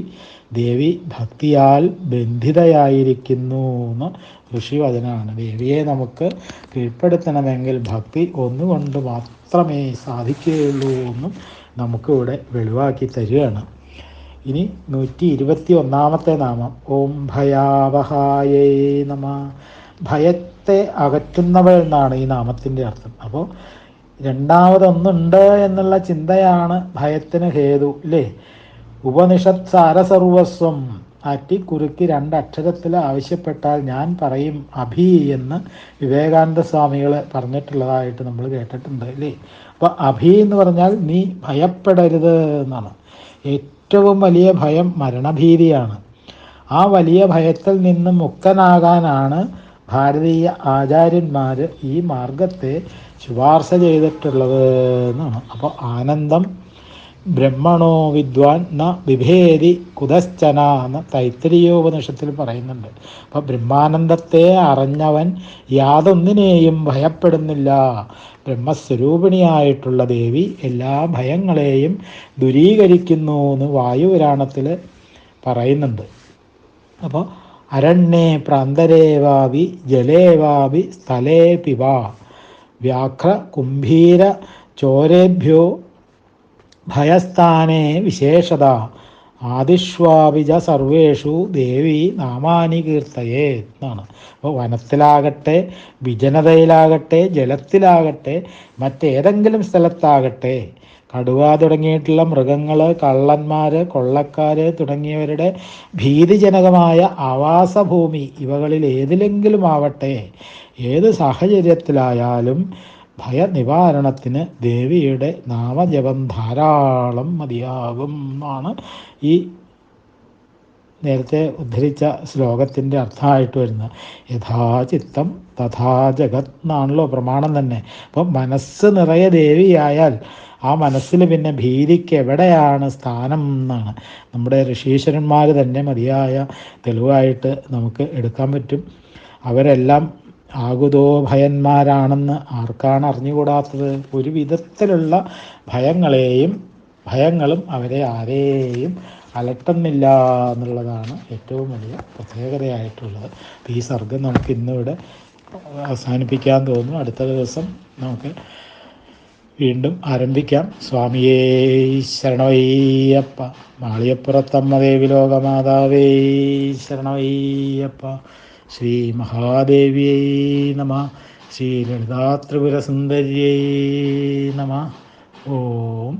ദേവി ഭക്തിയാൽ ബന്ധിതയായിരിക്കുന്നു എന്ന് ഋഷിവചനമാണ്. ദേവിയെ നമുക്ക് കീഴ്പ്പെടുത്തണമെങ്കിൽ ഭക്തി ഒന്നുകൊണ്ട് മാത്രമേ സാധിക്കുകയുള്ളൂ എന്നും നമുക്കിവിടെ വെളിവാക്കി തരികയാണ്. ഇനി 121-ാമത്തെ നാമം ഓം ഭയാവഹായേ നമഃ. ഭയത്തെ അകറ്റുന്നവൾ എന്നാണ് ഈ നാമത്തിൻ്റെ അർത്ഥം. അപ്പോൾ രണ്ടാമതൊന്നുണ്ട് എന്നുള്ള ചിന്തയാണ് ഭയത്തിന് ഹേതു അല്ലേ. ഉപനിഷത്ത് സാരസർവസ്വം കുറുക്കി 2 അക്ഷരത്തിൽ ആവശ്യപ്പെട്ടാൽ ഞാൻ പറയും അഭി എന്ന് വിവേകാനന്ദ സ്വാമികൾ പറഞ്ഞിട്ടുള്ളതായിട്ട് നമ്മൾ കേട്ടിട്ടുണ്ട് അല്ലേ. അപ്പോൾ അഭി എന്ന് പറഞ്ഞാൽ നീ ഭയപ്പെടരുത് എന്നാണ്. ഏറ്റവും വലിയ ഭയം മരണഭീതിയാണ്. ആ വലിയ ഭയത്തിൽ നിന്ന് മുക്തനാകാനാണ് ഭാരതീയ ആചാര്യന്മാർ ഈ മാർഗത്തെ ശുപാർശ ചെയ്തിട്ടുള്ളത് എന്നാണ്. അപ്പോൾ ആനന്ദം ബ്രഹ്മണോ വിദ്വാൻ ന വിഭേദി കുതശ്ചന എന്ന് തൈത്തരീയോപനിഷത്തിൽ പറയുന്നുണ്ട്. അപ്പോൾ ബ്രഹ്മാനന്ദത്തെ അറിഞ്ഞവൻ യാതൊന്നിനെയും ഭയപ്പെടുന്നില്ല. ബ്രഹ്മസ്വരൂപിണിയായിട്ടുള്ള ദേവി എല്ലാ ഭയങ്ങളെയും ദൂരീകരിക്കുന്നു എന്ന് വായുപുരാണത്തിൽ പറയുന്നുണ്ട്. അപ്പോൾ അരണ്യേ പ്രാന്തരേവാവി ജലേവാവി സ്ഥലേപിവ വ്യാഘ്ര കുംഭീര ചോരേഭ്യോ ഭയസ്ഥാനേ വിശേഷത ആദിഷ്വാവിജ സർവേഷു ദേവി നാമാനി കീർത്തയേ എന്നാണ്. അപ്പോൾ വനത്തിലാകട്ടെ, വിജനതയിലാകട്ടെ, ജലത്തിലാകട്ടെ, മറ്റേതെങ്കിലും സ്ഥലത്താകട്ടെ, കടുവ തുടങ്ങിയിട്ടുള്ള മൃഗങ്ങൾ, കള്ളന്മാർ, കൊള്ളക്കാർ തുടങ്ങിയവരുടെ ഭീതിജനകമായ ആവാസഭൂമി ഇവകളിൽ ഏതിലെങ്കിലും ആവട്ടെ, ഏത് സാഹചര്യത്തിലായാലും ഭയനിവാരണത്തിന് ദേവിയുടെ നാമജപം ധാരാളം മതിയാകും എന്നാണ് ഈ നേരത്തെ ഉദ്ധരിച്ച ശ്ലോകത്തിൻ്റെ അർത്ഥമായിട്ട് വരുന്നത്. യഥാചിത്തം തഥാ ജഗത് എന്നാണല്ലോ പ്രമാണം തന്നെ. അപ്പം മനസ്സ് നിറയെ ദേവിയായാൽ ആ മനസ്സിൽ പിന്നെ ഭീതിക്ക് എവിടെയാണ് സ്ഥാനം എന്നാണ് നമ്മുടെ ഋഷീശ്വരന്മാർ തന്നെ മതിയായ തെളിവായിട്ട് നമുക്ക് എടുക്കാൻ പറ്റും. അവരെല്ലാം ആകുതോ ഭയന്മാരാണെന്ന് ആർക്കാണ് അറിഞ്ഞുകൂടാത്തത്? ഒരു വിധത്തിലുള്ള ഭയങ്ങളും അവരെ ആരെയും അലട്ടുന്നില്ല എന്നുള്ളതാണ് ഏറ്റവും വലിയ പ്രത്യേകതയായിട്ടുള്ളത്. ഈ സർഗം നമുക്ക് ഇന്നിവിടെ അവസാനിപ്പിക്കാൻ തോന്നുന്നു. അടുത്ത ദിവസം നമുക്ക് വീണ്ടും ആരംഭിക്കാം. സ്വാമിയേ ശരണമയ്യപ്പ. മാളിയപ്പുറത്തമ്മ ദേവി ലോകമാതാവേ ശരണമയ്യപ്പ. ശ്രീ മഹാദേവിയേ നമ. ശ്രീ ലളിതാ ത്രിപുര സുന്ദര്യേ നമ. ഓം